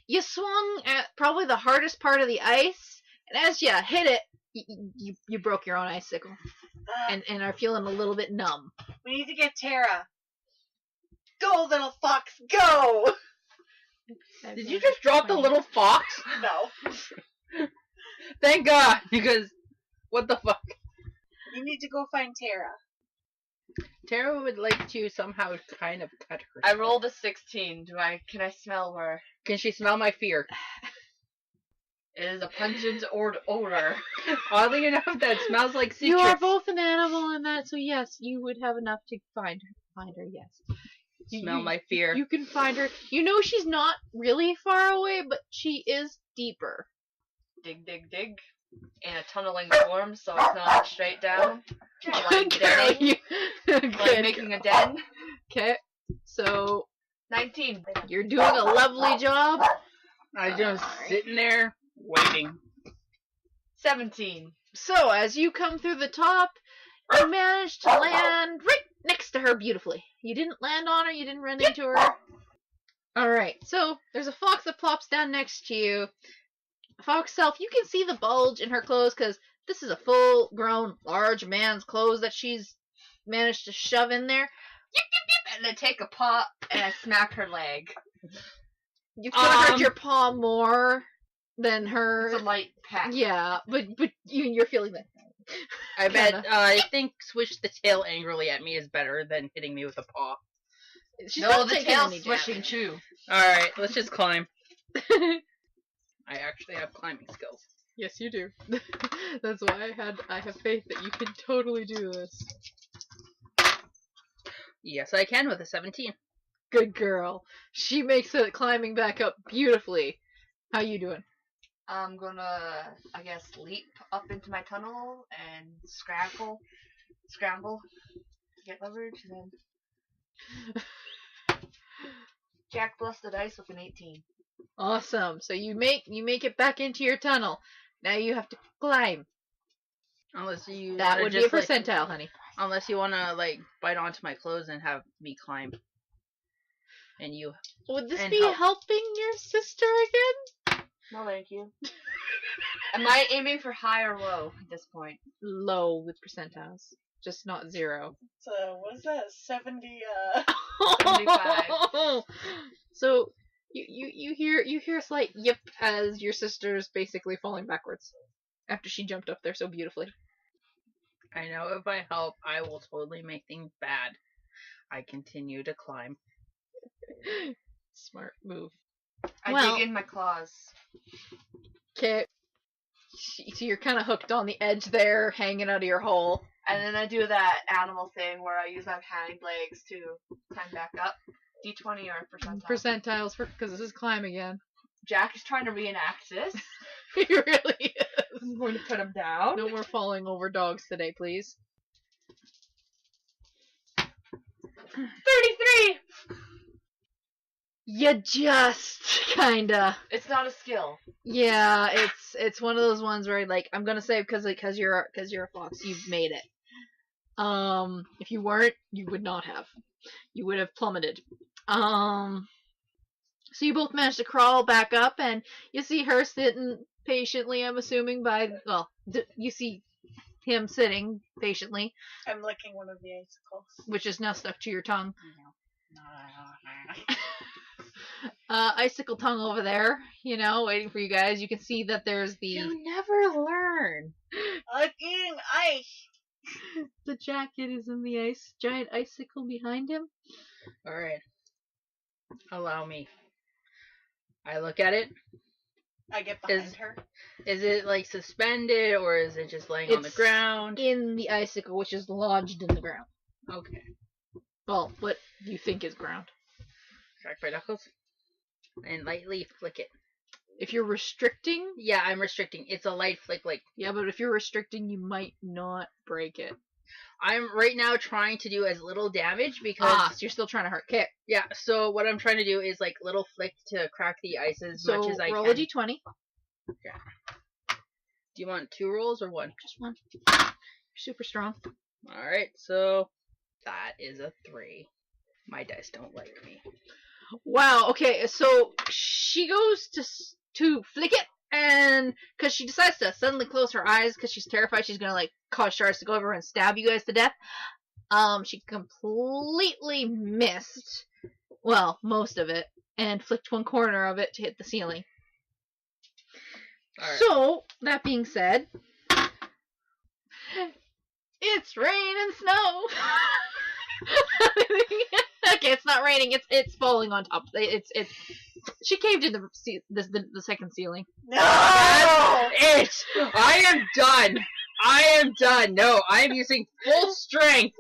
you swung at probably the hardest part of the ice, and as you hit it, you broke your own icicle, and are feeling a little bit numb. We need to get Tara. Go, little fox, go! Did you just drop the little fox? No. Thank God, because what the fuck? You need to go find Tara. Tara would like to somehow kind of cut her. I rolled a 16. Can I smell her? Can she smell my fear? It is a pungent odor. Oddly enough, that smells like citrus. You are both an animal in that, so yes, you would have enough to find her, yes. Smell my fear. You can find her. You know she's not really far away, but she is deeper. Dig, dig, dig. In a tunneling form, so it's not straight down. Good girl. Like making a den. Okay, so 19. You're doing a lovely job. I'm just sitting there waiting. 17. So, as you come through the top, you manage to land right next to her beautifully. You didn't land on her, you didn't run into her. Alright, so there's a fox that plops down next to you. Fox self, you can see the bulge in her clothes because this is a full-grown, large man's clothes that she's managed to shove in there. And I take a paw and I smack her leg. You could have hurt your paw more than her. It's a light pack. Yeah, but you're feeling that. I bet, I think switch the tail angrily at me is better than hitting me with a paw. She's No, not the taking tail's any swishing damage. too. Alright, let's just climb. I actually have climbing skills. Yes, you do. That's why I have faith that you can totally do this. Yes, I can with a 17. Good girl. She makes it climbing back up beautifully. How you doing? I'm gonna, I guess, leap up into my tunnel and scramble to get leverage, and then Jack bless the dice with an 18. Awesome. So you make it back into your tunnel. Now you have to climb. Unless you That wanna would be a just, percentile, honey. Unless you want to, bite onto my clothes and have me climb. And you... Would this And be help. helping your sister again? No, thank you. Am I aiming for high or low at this point? Low with percentiles. Just not 0. So, what is that? 70, 75. So you hear a slight yip as your sister's basically falling backwards after she jumped up there so beautifully. I know if I help, I will totally make things bad. I continue to climb. Smart move. I Well- dig in my claws. Okay. So you're kind of hooked on the edge there, hanging out of your hole. And then I do that animal thing where I use my hind legs to climb back up. D20 or percentile. Percentiles because this is climb again. Jack is trying to reenact this. He really is. I'm going to put him down. No more falling over dogs today, please. 33! You just kinda. It's not a skill. Yeah, it's one of those ones where I'm gonna say because you're a fox, you've made it. If you weren't, you would not have. You would have plummeted. So you both managed to crawl back up, and you see her sitting patiently. I'm assuming you see him sitting patiently, I'm licking one of the icicles. which is now stuck to your tongue. Icicle tongue over there, waiting for you guys. You can see that there's You never learn. I'm eating ice! the jacket is in the giant icicle behind him. Alright. Allow me. I look at it. I get behind her. Is it suspended or is it just laying on the It's ground? in the icicle, which is lodged in the ground. Okay. Well, what you think is ground. Crack my knuckles. And lightly flick it. If you're restricting, Yeah, I'm restricting. It's a light flick. yeah, but if you're restricting, you might not break it. I'm right now trying to do as little damage because So you're still trying to hurt kick. yeah. So what I'm trying to do is little flick to crack the ice as So much as I roll can. a d20. Do you want 2 rolls or 1? Just one. You're super strong. All right. So that is a 3. My dice don't like me. Wow. Okay. So she goes to flick it, and because she decides to suddenly close her eyes because she's terrified she's gonna cause shards to go over and stab you guys to death. She completely missed. Well, most of it, and flicked one corner of it to hit the ceiling. All right. So, that being said, it's rain and snow. Okay, it's not raining. It's falling on top. She caved in the second ceiling. No! It. I am done. I am done. No, I am using full strength.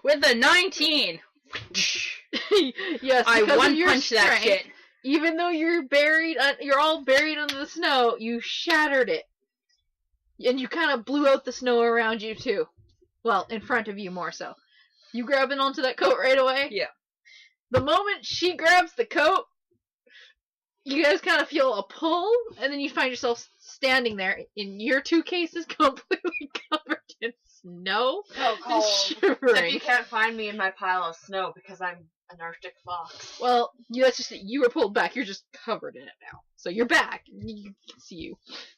With a 19. Yes, I because of one your punch that strength, shit. Even though you're all buried under the snow, you shattered it. And you kind of blew out the snow around you, too. Well, in front of you more so. You grabbing onto that coat right away? Yeah. The moment she grabs the coat, you guys kind of feel a pull, and then you find yourself standing there in your 2 cases completely covered in snow. So and cold. Except shivering. you can't find me in my pile of snow because I'm an Arctic fox. Well, that's just it. You were pulled back. You're just covered in it now. So you're back. You can see you.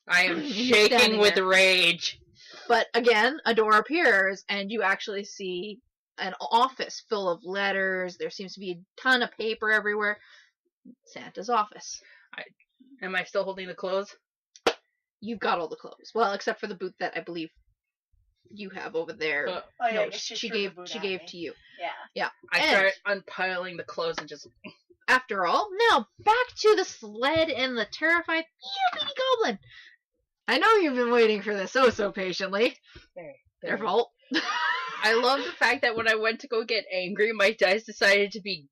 I am You're shaking standing with there. rage. But again, a door appears, and you actually see an office full of letters. There seems to be a ton of paper everywhere. Santa's office. Am I still holding the clothes? You've got all the clothes. Well, except for the boot that I believe you have over there. Oh yeah, No, I guess she threw the gave boot she at gave me. to you. Yeah. I And- start unpiling the clothes and just... After all, now back to the sled and the terrified bitty goblin. I know you've been waiting for this so patiently. Their fault. I love the fact that when I went to go get angry, my dice decided to be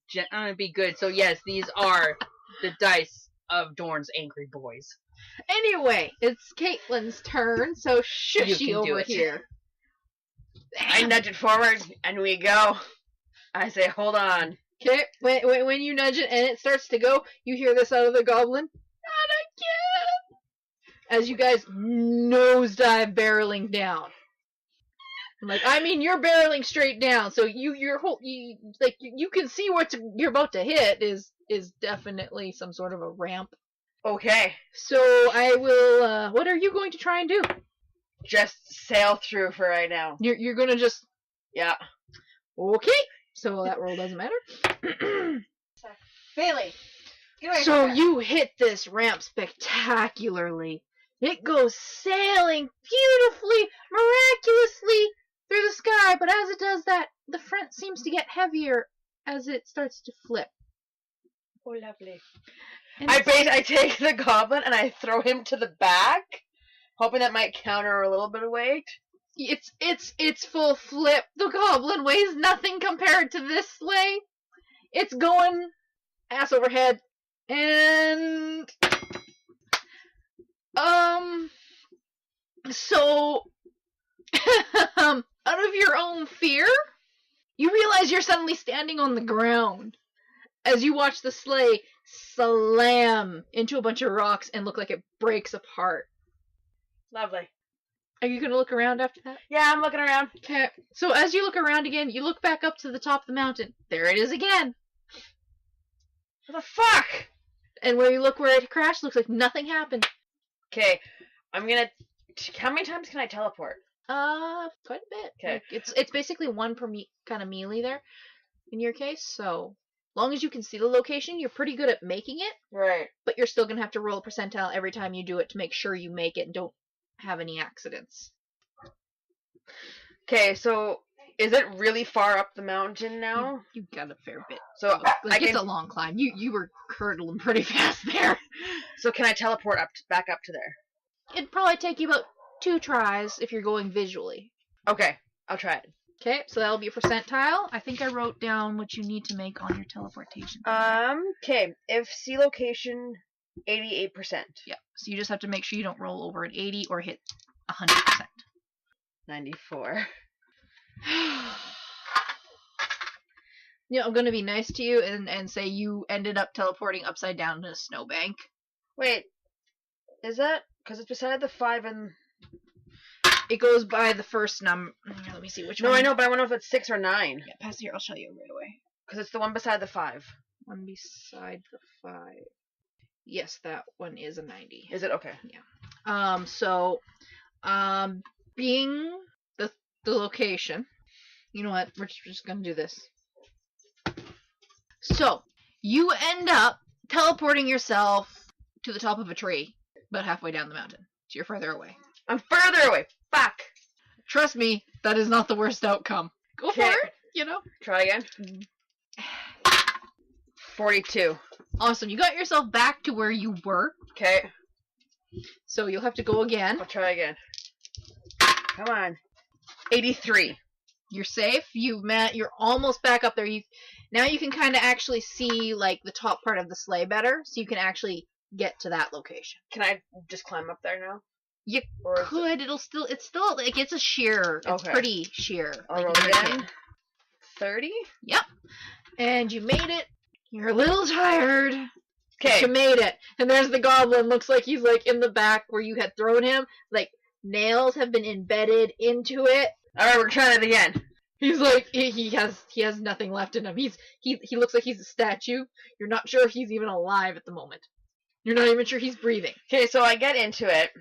good. So yes, these are the dice of Dorn's angry boys. Anyway, it's Kaitlyn's turn, so You shushy can do over it. here. I nudge it forward, and we go. I say, hold on. Okay, when you nudge it and it starts to go, you hear this out of the goblin. Not again! As you guys nosedive barreling down. I mean, you're barreling straight down, so you can see what you're about to hit is definitely some sort of a ramp. Okay, So I will. What are you going to try and do? just sail through for right now. You're gonna just. Yeah. Okay. So that roll doesn't matter. Bailey, get away So from her. you hit this ramp spectacularly. It goes sailing beautifully, miraculously through the sky, but as it does that, the front seems to get heavier as it starts to flip. Oh, lovely. And I take the goblin and I throw him to the back, hoping that might counter a little bit of weight. it's full flip. The goblin weighs nothing compared to this sleigh. It's going ass over head, and so out of your own fear, you realize you're suddenly standing on the ground as you watch the sleigh slam into a bunch of rocks and look like it breaks apart. Lovely. Are you gonna look around after that? Yeah, I'm looking around. Okay. So as you look around again, you look back up to the top of the mountain. There it is again. What the fuck? And where you look where it crashed, looks like nothing happened. Okay, I'm gonna... How many times can I teleport? Quite a bit. 'Kay. Like, it's basically one per kind of melee there, in your case. So long as you can see the location, you're pretty good at making it. Right. But you're still gonna have to roll a percentile every time you do it to make sure you make it and don't have any accidents. Okay, so is it really far up the mountain now? You got a fair bit. So Like it's a long climb. You were hurdling pretty fast there. So can I teleport back up to there? It'd probably take you about 2 tries if you're going visually. Okay, I'll try it. Okay, so that'll be a percentile. I think I wrote down what you need to make on your teleportation. thing. Okay, if see location, 88%. Yeah, so you just have to make sure you don't roll over an 80 or hit 100%. 94. You know, I'm gonna be nice to you and say you ended up teleporting upside down in a snowbank. Wait, is that... Because it's beside the 5 and... It goes by the first number. Let me see which No, one. I know, but I wonder if it's 6 or 9. Yeah, pass it here. I'll show you right away. Because it's the one beside the 5. One beside the 5. Yes, that one is a 90. Is it? Okay. Being the location, you know what? We're just gonna do this. So you end up teleporting yourself to the top of a tree, about halfway down the mountain. So you're further away. I'm further away. Fuck. Trust me, that is not the worst outcome. Go for Okay. it. You know. Try again. 42. Awesome. You got yourself back to where you were. Okay, So you'll have to go again. I'll try again. Come on. 83. You're safe. You're almost back up there. Now you can kind of actually see like the top part of the sleigh better, so you can actually get to that location. Can I just climb up there now? You Or is it- could. It's still like it's a sheer. It's Okay. pretty sheer. I'll roll like, again. 30? Yep. And you made it. You're a little tired. Okay. You made it. And there's the goblin. Looks like he's like in the back where you had thrown him. Like nails have been embedded into it. Alright, we're trying it again. He's like he has nothing left in him. He looks like he's a statue. You're not sure if he's even alive at the moment. You're not even sure he's breathing. Okay, so I get into it.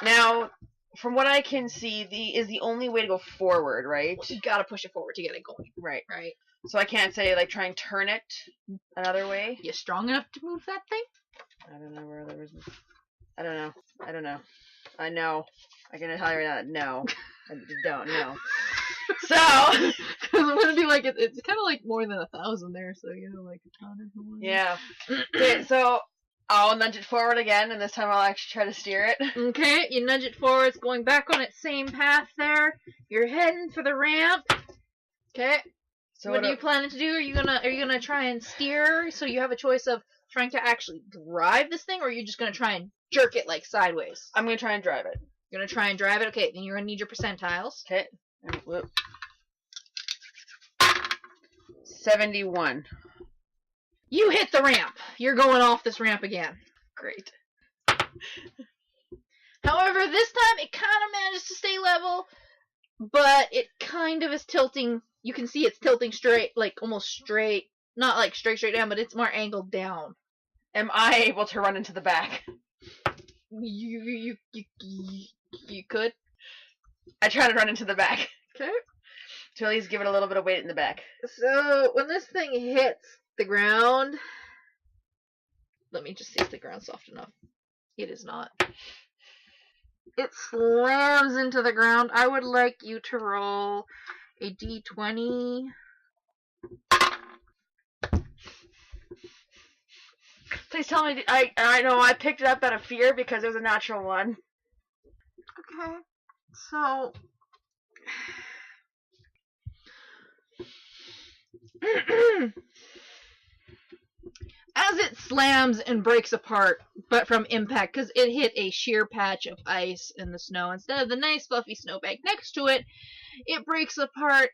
Now, from what I can see, is the only way to go forward, right? You gotta push it forward to get it going. Right. Right. So I can't say, like, try and turn it another way? You strong enough to move that thing? I don't know where there was... I don't know. I know. I can tell you right now, no. I don't know. So... Because I'm gonna be like, it's kind of like more than 1,000 there, so, you know, like a ton or something. Yeah. Okay, so I'll nudge it forward again, and this time I'll actually try to steer it. Okay, you nudge it forward. It's going back on its same path there. You're heading for the ramp. Okay. So what are you planning to do? Are you gonna try and steer? So you have a choice of trying to actually drive this thing, or are you just gonna try and jerk it like sideways? I'm gonna try and drive it. You're gonna try and drive it. Okay, then you're gonna need your percentiles. Okay. 71. You hit the ramp. You're going off this ramp again. Great. However, this time it kind of manages to stay level, but it kind of is tilting. You can see it's tilting straight, like almost straight. Not like straight down, but it's more angled down. Am I able to run into the back? You could. I try to run into the back. Okay. To at least give it a little bit of weight in the back. So, when this thing hits the ground... Let me just see if the ground's soft enough. It is not. It slams into the ground. I would like you to roll a d20. Please tell me, I know I picked it up out of fear because it was a natural one. Okay. So... As it slams and breaks apart, but from impact, because it hit a sheer patch of ice in the snow instead of the nice fluffy snowbank next to it, it breaks apart,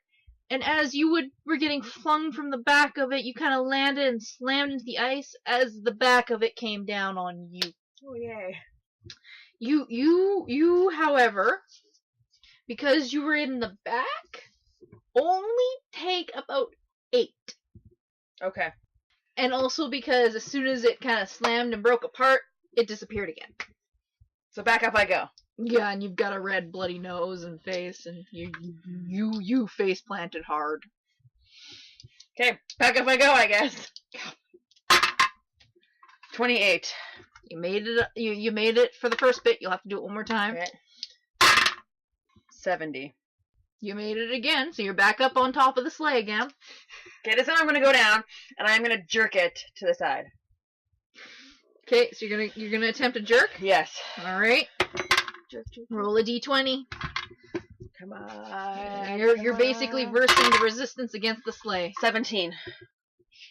and as you were getting flung from the back of it, you kind of landed and slammed into the ice as the back of it came down on you. Oh, yay. You, however, because you were in the back, only take about 8. Okay. And also because as soon as it kind of slammed and broke apart, it disappeared again. So back up I go. Yeah, and you've got a red bloody nose and face, and you face planted hard. Okay, back up I go, I guess. 28. You made it. You made it for the first bit. You'll have to do it one more time. Okay. 70. You made it again, so you're back up on top of the sleigh again. Okay, this time I'm gonna go down, and I'm gonna jerk it to the side. Okay, so you're gonna attempt a jerk. Yes. All right. Jerk. Roll a d20. Come on. You're basically versing the resistance against the sleigh. 17.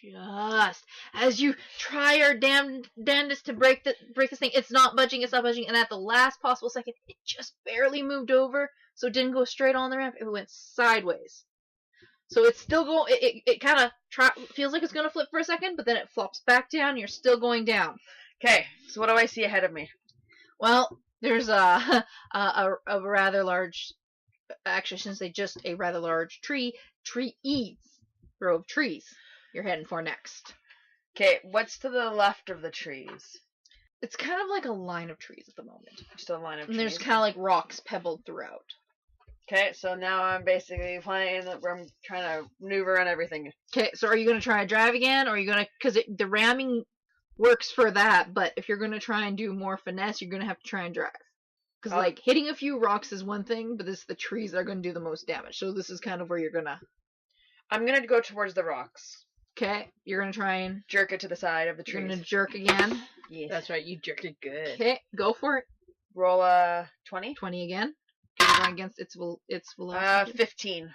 Just as you try your damnedest to break this thing, it's not budging, and at the last possible second, it just barely moved over, so it didn't go straight on the ramp, it went sideways. So it's still going, it kind of feels like it's going to flip for a second, but then it flops back down, you're still going down. Okay, so what do I see ahead of me? Well, there's a rather large, actually I shouldn't say just a rather large row of trees you're heading for next. Okay, what's to the left of the trees? It's kind of like a line of trees at the moment. Just a line of trees. And there's kind of like rocks pebbled throughout. Okay, so now I'm basically playing where I'm trying to maneuver and everything. Okay, so are you going to try and drive again, or are you going to... Because the ramming works for that, but if you're going to try and do more finesse, you're going to have to try and drive. Because, like, hitting a few rocks is one thing, but it's the trees that are going to do the most damage. So this is kind of where you're going to... I'm going to go towards the rocks. Okay, you're going to try and... Jerk it to the side of the trees. You're going to jerk again. Yes. That's right, you jerked it good. Okay, go for it. Roll a 20. 20 again. You're going against its velocity. 15.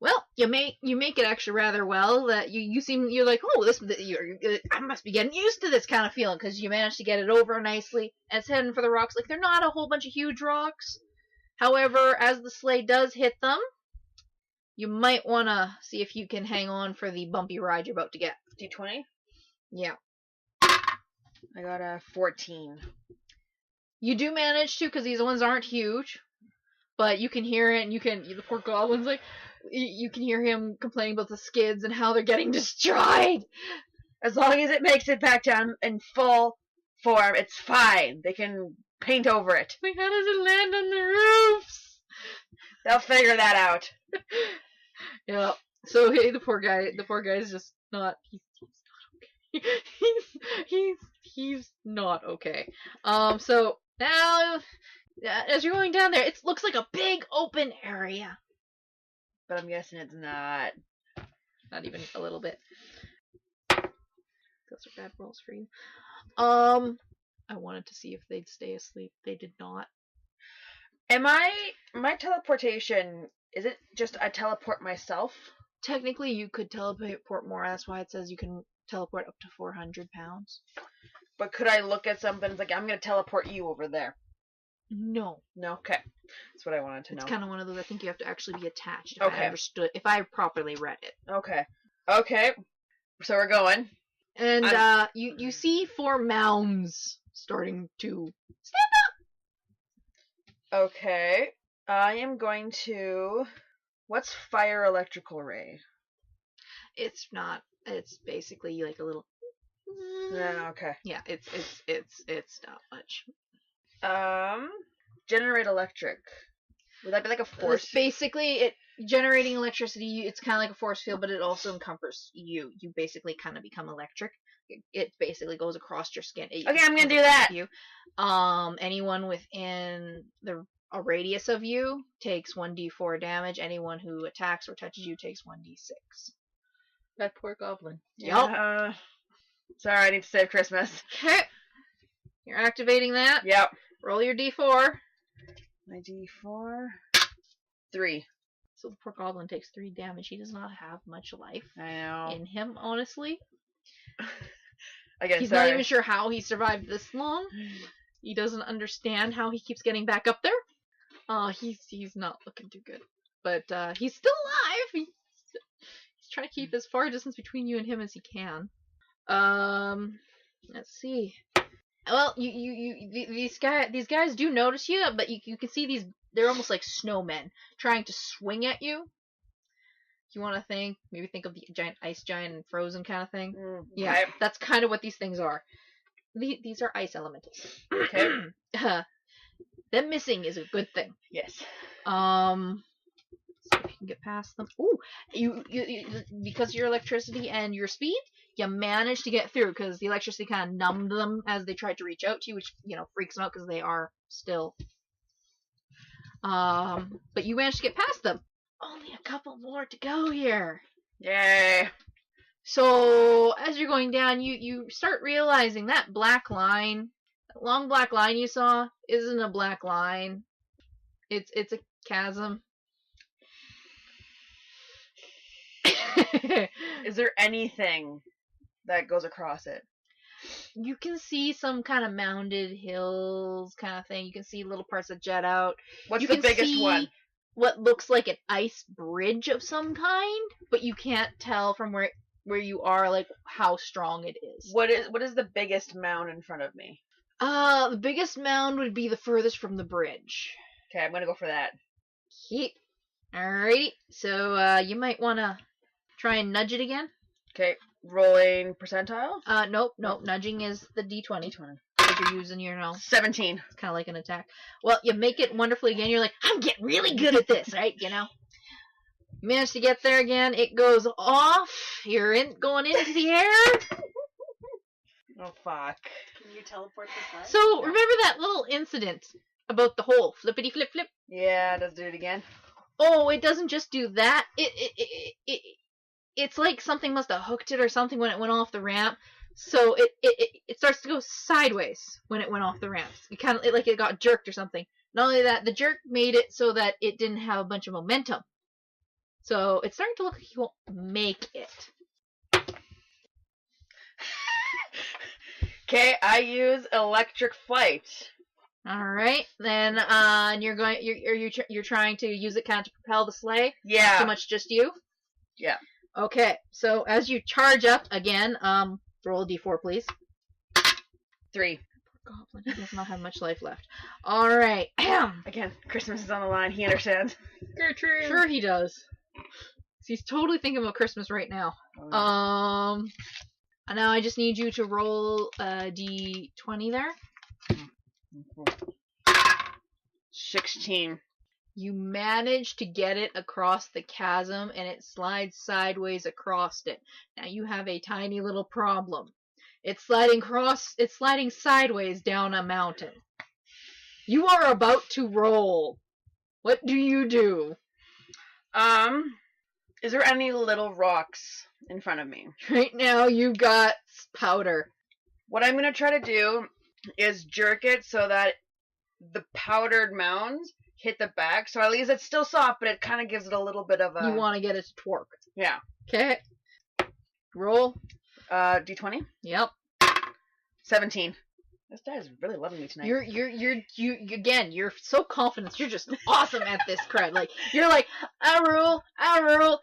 Well, you make it actually rather well. That you're like, oh, I must be getting used to this kind of feeling, because you managed to get it over nicely, and it's heading for the rocks. Like, they're not a whole bunch of huge rocks. However, as the sleigh does hit them, You might want to see if you can hang on for the bumpy ride you're about to get. D20? Yeah. I got a 14. You do manage to, because these ones aren't huge. But you can hear it, and the poor goblin's like, you can hear him complaining about the skids and how they're getting destroyed. As long as it makes it back down in full form, it's fine. They can paint over it. Like, how does it land on the roofs? They'll figure that out. Yeah. So hey, the poor guy's just not. He's not okay. He's not okay. So now, as you're going down there, it looks like a big open area. But I'm guessing it's not. Not even a little bit. Those are bad rolls for you. I wanted to see if they'd stay asleep. They did not. My teleportation, is it just I teleport myself? Technically, you could teleport more. That's why it says you can teleport up to 400 pounds. But could I look at something like, I'm going to teleport you over there? No. No? Okay. That's what I wanted to know. It's kind of one of those, I think you have to actually be attached. Okay. If I properly read it. Okay. Okay. So we're going. And you see 4 mounds starting to stand up. Okay. I am going to... What's fire electrical ray? It's not. It's basically like a little... Yeah, okay. Yeah, it's not much. Generate electric. Would that be like a force? It's basically, generating electricity, it's kind of like a force field, but it also encompasses you. You basically kind of become electric. It basically goes across your skin. Okay, I'm gonna do that. You. Anyone within a radius of you takes 1d4 damage. Anyone who attacks or touches you takes 1d6. That poor goblin. Yep. Sorry, I need to save Christmas. Okay. You're activating that. Yep. Roll your d4. My d4. 3. So the poor goblin takes 3 damage. He does not have much life I know. in him, honestly. Again, He's sorry. not even sure how he survived this long. He doesn't understand how he keeps getting back up there. He's not looking too good. But he's still alive. He's trying to keep as far distance between you and him as he can. Let's see. Well, these guys do notice you, but you can see they're almost like snowmen trying to swing at you. You want to maybe think of the giant ice giant and Frozen kind of thing. Yeah, that's kind of what these things are. These are ice elementals. Okay. Them missing is a good thing. Yes. See if you can get past them. Ooh, you because of your electricity and your speed, you managed to get through because the electricity kind of numbed them as they tried to reach out to you, which freaks them out because they are still. But you managed to get past them. Only a couple more to go here. Yay. So as you're going down, you start realizing that black line, that long black line you saw, isn't a black line. It's a chasm. Is there anything that goes across it? You can see some kind of mounded hills kind of thing. You can see little parts that jet out. What's you the can biggest see one? What looks like an ice bridge of some kind, but you can't tell from where you are like how strong it is. What is the biggest mound in front of me? The biggest mound would be the furthest from the bridge. Okay, I'm gonna go for that. Yep. Alrighty. So you might wanna try and nudge it again. Okay, rolling percentile? Nope. Nudging is the d20. D20. If you're using your 17. It's kind of like an attack. Well, you make it wonderfully again. You're like, I'm getting really good at this, right? You manage to get there again. It goes off. You're going into the air. Oh, fuck. Can you teleport this way? So, remember that little incident about the whole flippity flip flip? Yeah, let's do it again. Oh, it doesn't just do that. It's like something must have hooked it or something when it went off the ramp. So it starts to go sideways when it went off the ramp. It got jerked or something. Not only that, the jerk made it so that it didn't have a bunch of momentum. So it's starting to look like you won't make it. Okay, I use electric flight. Alright, then, and you're trying to use it kind of to propel the sleigh? Yeah. So much just you? Yeah. Okay, so as you charge up again, roll a d4, please. 3. Goblin, he does not have much life left. Alright. Again, Christmas is on the line. He understands. Gertrude. Sure he does. He's totally thinking about Christmas right now. And now I just need you to roll a d20 there. 16. You manage to get it across the chasm, and it slides sideways across it. Now you have a tiny little problem. It's sliding sideways down a mountain. You are about to roll. What do you do? Is there any little rocks in front of me? Right now you've got powder. What I'm gonna try to do is jerk it so that the powdered mounds hit the back, so at least it's still soft, but it kind of gives it a little bit of a... You want to get it to twerk. Yeah. Okay. Roll. D20? Yep. 17. This guy is really loving me tonight. You're so confident. You're just awesome at this crowd. Like, you're like, I rule.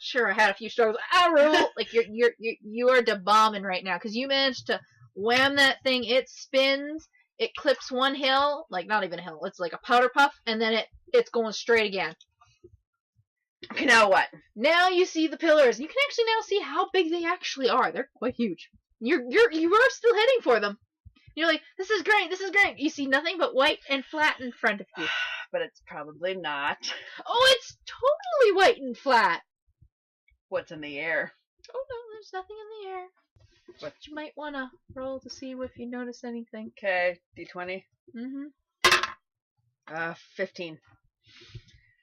Sure, I had a few struggles. I rule. Like, you are da bombing right now, because you managed to wham that thing. It spins. It clips one hill, like not even a hill. It's like a powder puff, and then it's going straight again. Okay, now what? Now you see the pillars. You can actually now see how big they actually are. They're quite huge. You are still heading for them. You're like, this is great. You see nothing but white and flat in front of you. But it's probably not. Oh, it's totally white and flat. What's in the air? Oh no, there's nothing in the air. But you might want to roll to see if you notice anything. Okay, D20. 15.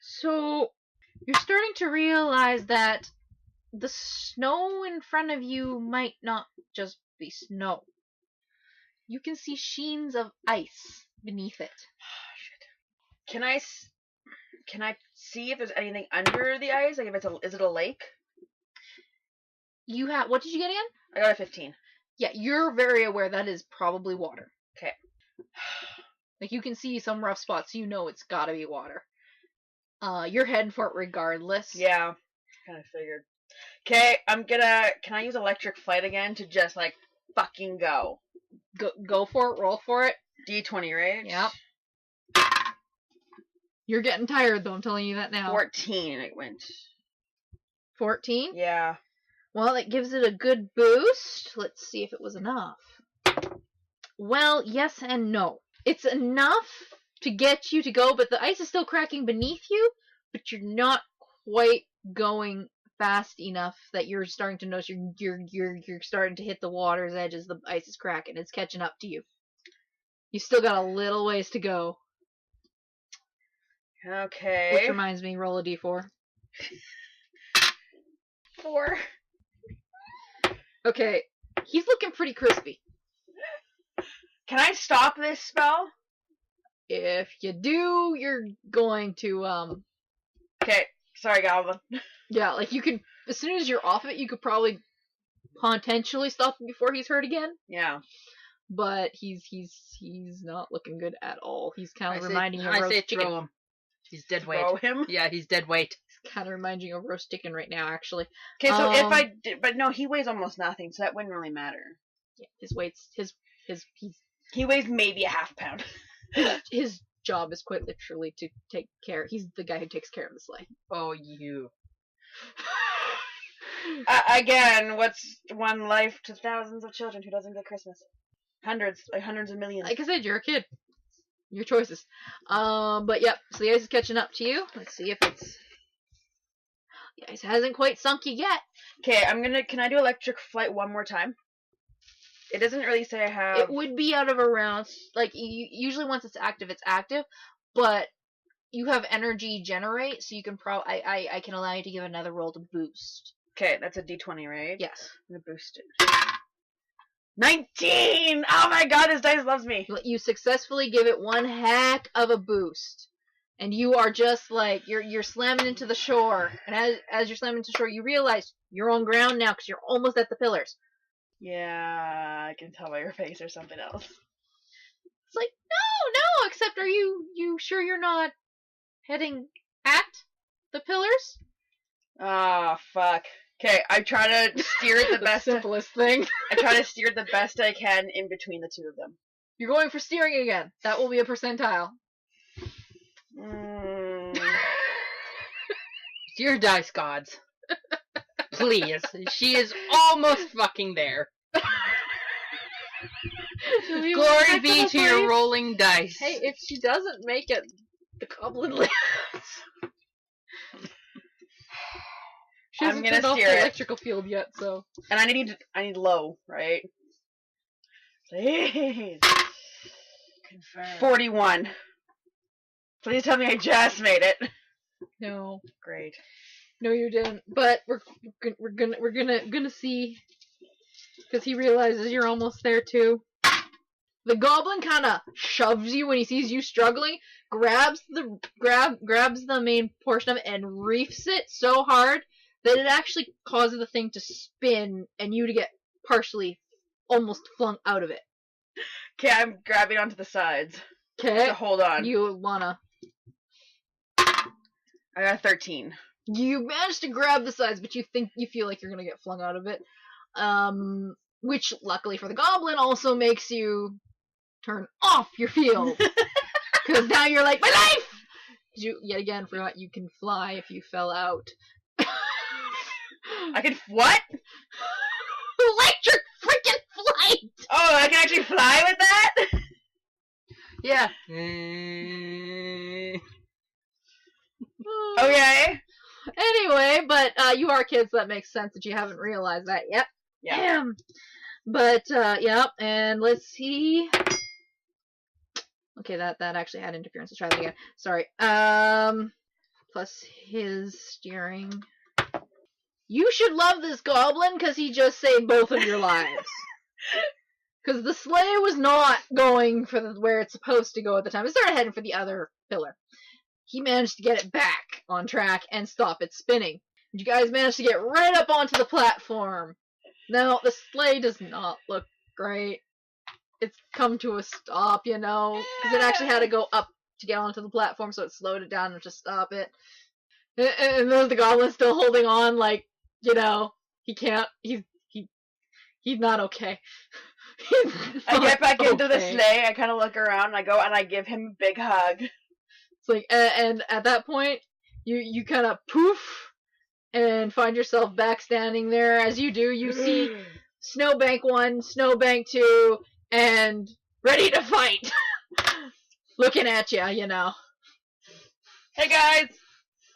So, you're starting to realize that the snow in front of you might not just be snow. You can see sheens of ice beneath it. Can I see if there's anything under the ice? Like, is it a lake? What did you get again? I got a 15. Yeah, you're very aware that is probably water. Okay. Like, you can see some rough spots, so you know it's gotta be water. You're heading for it regardless. Yeah, kind of figured. Okay, can I use electric flight again to just, like, fucking go? Go for it, roll for it. D20, right? Yep. You're getting tired, though, I'm telling you that now. 14 it went. 14? Yeah. Well, it gives it a good boost. Let's see if it was enough. Well, yes and no. It's enough to get you to go, but the ice is still cracking beneath you, but you're not quite going fast enough that you're starting to notice you're starting to hit the water's edge as the ice is cracking. It's catching up to you. You still got a little ways to go. Okay. Which reminds me, roll a d4. 4. Okay, he's looking pretty crispy. Can I stop this spell? If you do, you're going to, Okay, sorry, Goblin. Yeah, like you could, as soon as you're off it, you could probably potentially stop him before he's hurt again. Yeah. But he's not looking good at all. He's kind of reminding you of I roast say chicken. throw him. He's dead weight. Throw him? Yeah, he's dead weight. He's kind of reminding you of roast chicken right now, actually. Okay, so if I did, but no, he weighs almost nothing, so that wouldn't really matter. Yeah, his weight's He weighs maybe a half pound. his job is quite literally to take care. He's the guy who takes care of the sleigh. Oh, you. Again, what's one life to thousands of children who doesn't get Christmas? Hundreds of millions. Like I said, you're a kid. Your choices. But yep, so the ice is catching up to you. Let's see if it's... The ice hasn't quite sunk you yet. Okay, can I do electric flight one more time? It doesn't really say I have... It would be out of a round. Like, usually once it's active, but you have energy generate, so you can I can allow you to give another roll to boost. Okay, that's a d20, right? Yes. I'm gonna boost it. 19! Oh my god, this dice loves me! You successfully give it one heck of a boost. And you are just like, you're slamming into the shore. And as you're slamming into the shore, you realize you're on ground now because you're almost at the pillars. Yeah, I can tell by your face or something else. It's like, no, except are you sure you're not heading at the pillars? Ah, fuck. Okay, I try to steer it the The best. simplest thing. I try to steer it the best I can in between the two of them. You're going for steering again. That will be a percentile. Dear dice gods. Please. She is almost fucking there. Glory be to your rolling dice. Hey, if she doesn't make it, the goblin lives. She hasn't turned off the electrical field yet, so. And I need low, right? Please. Confirm. 41. Please tell me I just made it. No. Great. No, you didn't. But we're gonna see, because he realizes you're almost there too. The goblin kind of shoves you when he sees you struggling, grabs the main portion of it and reefs it so hard that it actually causes the thing to spin and you to get partially almost flung out of it. Okay, I'm grabbing onto the sides. Okay. So hold on. You wanna. I got a 13. You managed to grab the sides, but you feel like you're gonna get flung out of it. Which, luckily for the goblin, also makes you turn off your field. Because now you're like, my life! You, yet again, forgot you can fly if you fell out. I can what? Electric freaking flight! Oh, I can actually fly with that? Yeah. Okay. Anyway, but you are kids, so that makes sense that you haven't realized that yet. Yeah. But, yeah, and let's see. Okay, that actually had interference. Let's try that again. Sorry. Plus his steering. You should love this goblin, because he just saved both of your lives. Because the sleigh was not going for where it's supposed to go at the time. It started heading for the other pillar. He managed to get it back on track and stop it spinning. You guys managed to get right up onto the platform. Now, the sleigh does not look great. It's come to a stop, you know, because it actually had to go up to get onto the platform, so it slowed it down to stop it. And there's the goblin still holding on, like, you know, he can't, he's not okay. I get back into the sleigh, I kind of look around, and I go and I give him a big hug. It's like, and at that point, you kind of poof, and find yourself back standing there. As you do, you see Snowbank 1, Snowbank 2, and ready to fight. Looking at you, you know. Hey guys!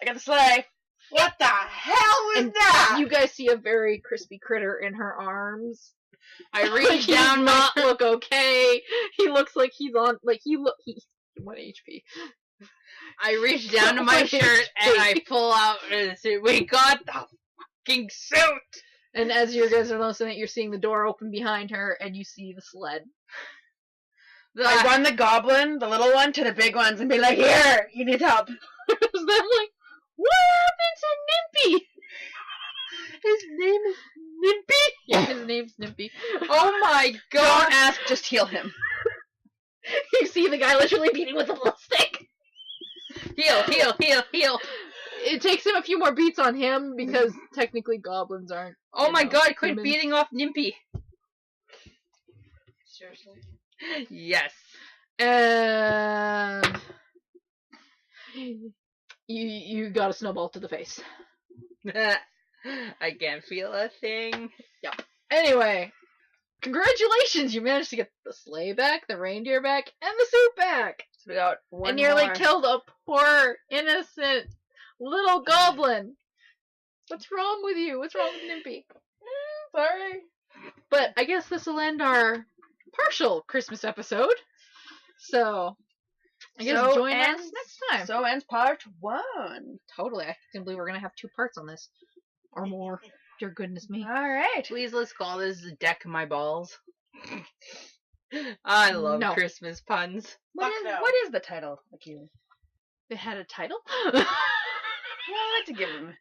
I got the sleigh! What the hell was And that? you guys see a very crispy critter in her arms. I reach down He does not look okay. He looks like he's on, like, he's 1 HP. I reach down to my shirt and I pull out and say, we got the fucking suit! And as you guys are listening, you're seeing the door open behind her, and you see the sled. I run the goblin, the little one, to the big ones and be like, here, he needs help. So I'm like, what happened to Nimpy? His name is Nimpy? Yeah, his name's Nimpy. Oh my god! Don't ask, just heal him. You see the guy literally beating with a little stick. Heal, heal, heal, heal! It takes him a few more beats on him, because technically goblins aren't. Oh my god, quit humans. beating off Nimpy! Seriously? Yes. And you got a snowball to the face. I can't feel a thing. Anyway, congratulations! You managed to get the sleigh back, the reindeer back, and the suit back! So we got one And nearly more. killed a poor, innocent little goblin! What's wrong with you? What's wrong with Nimpy? Sorry. But I guess this will end our partial Christmas episode. So, I guess So join us ends- next time. So ends part 1. Totally. I can't believe we're going to have 2 parts on this. Or more. Dear goodness me. Alright. Please, let's call this Deck My Balls. I love No. Christmas puns. Fuck no. What is the title, Akyla? It had a title? Well, I like to give him.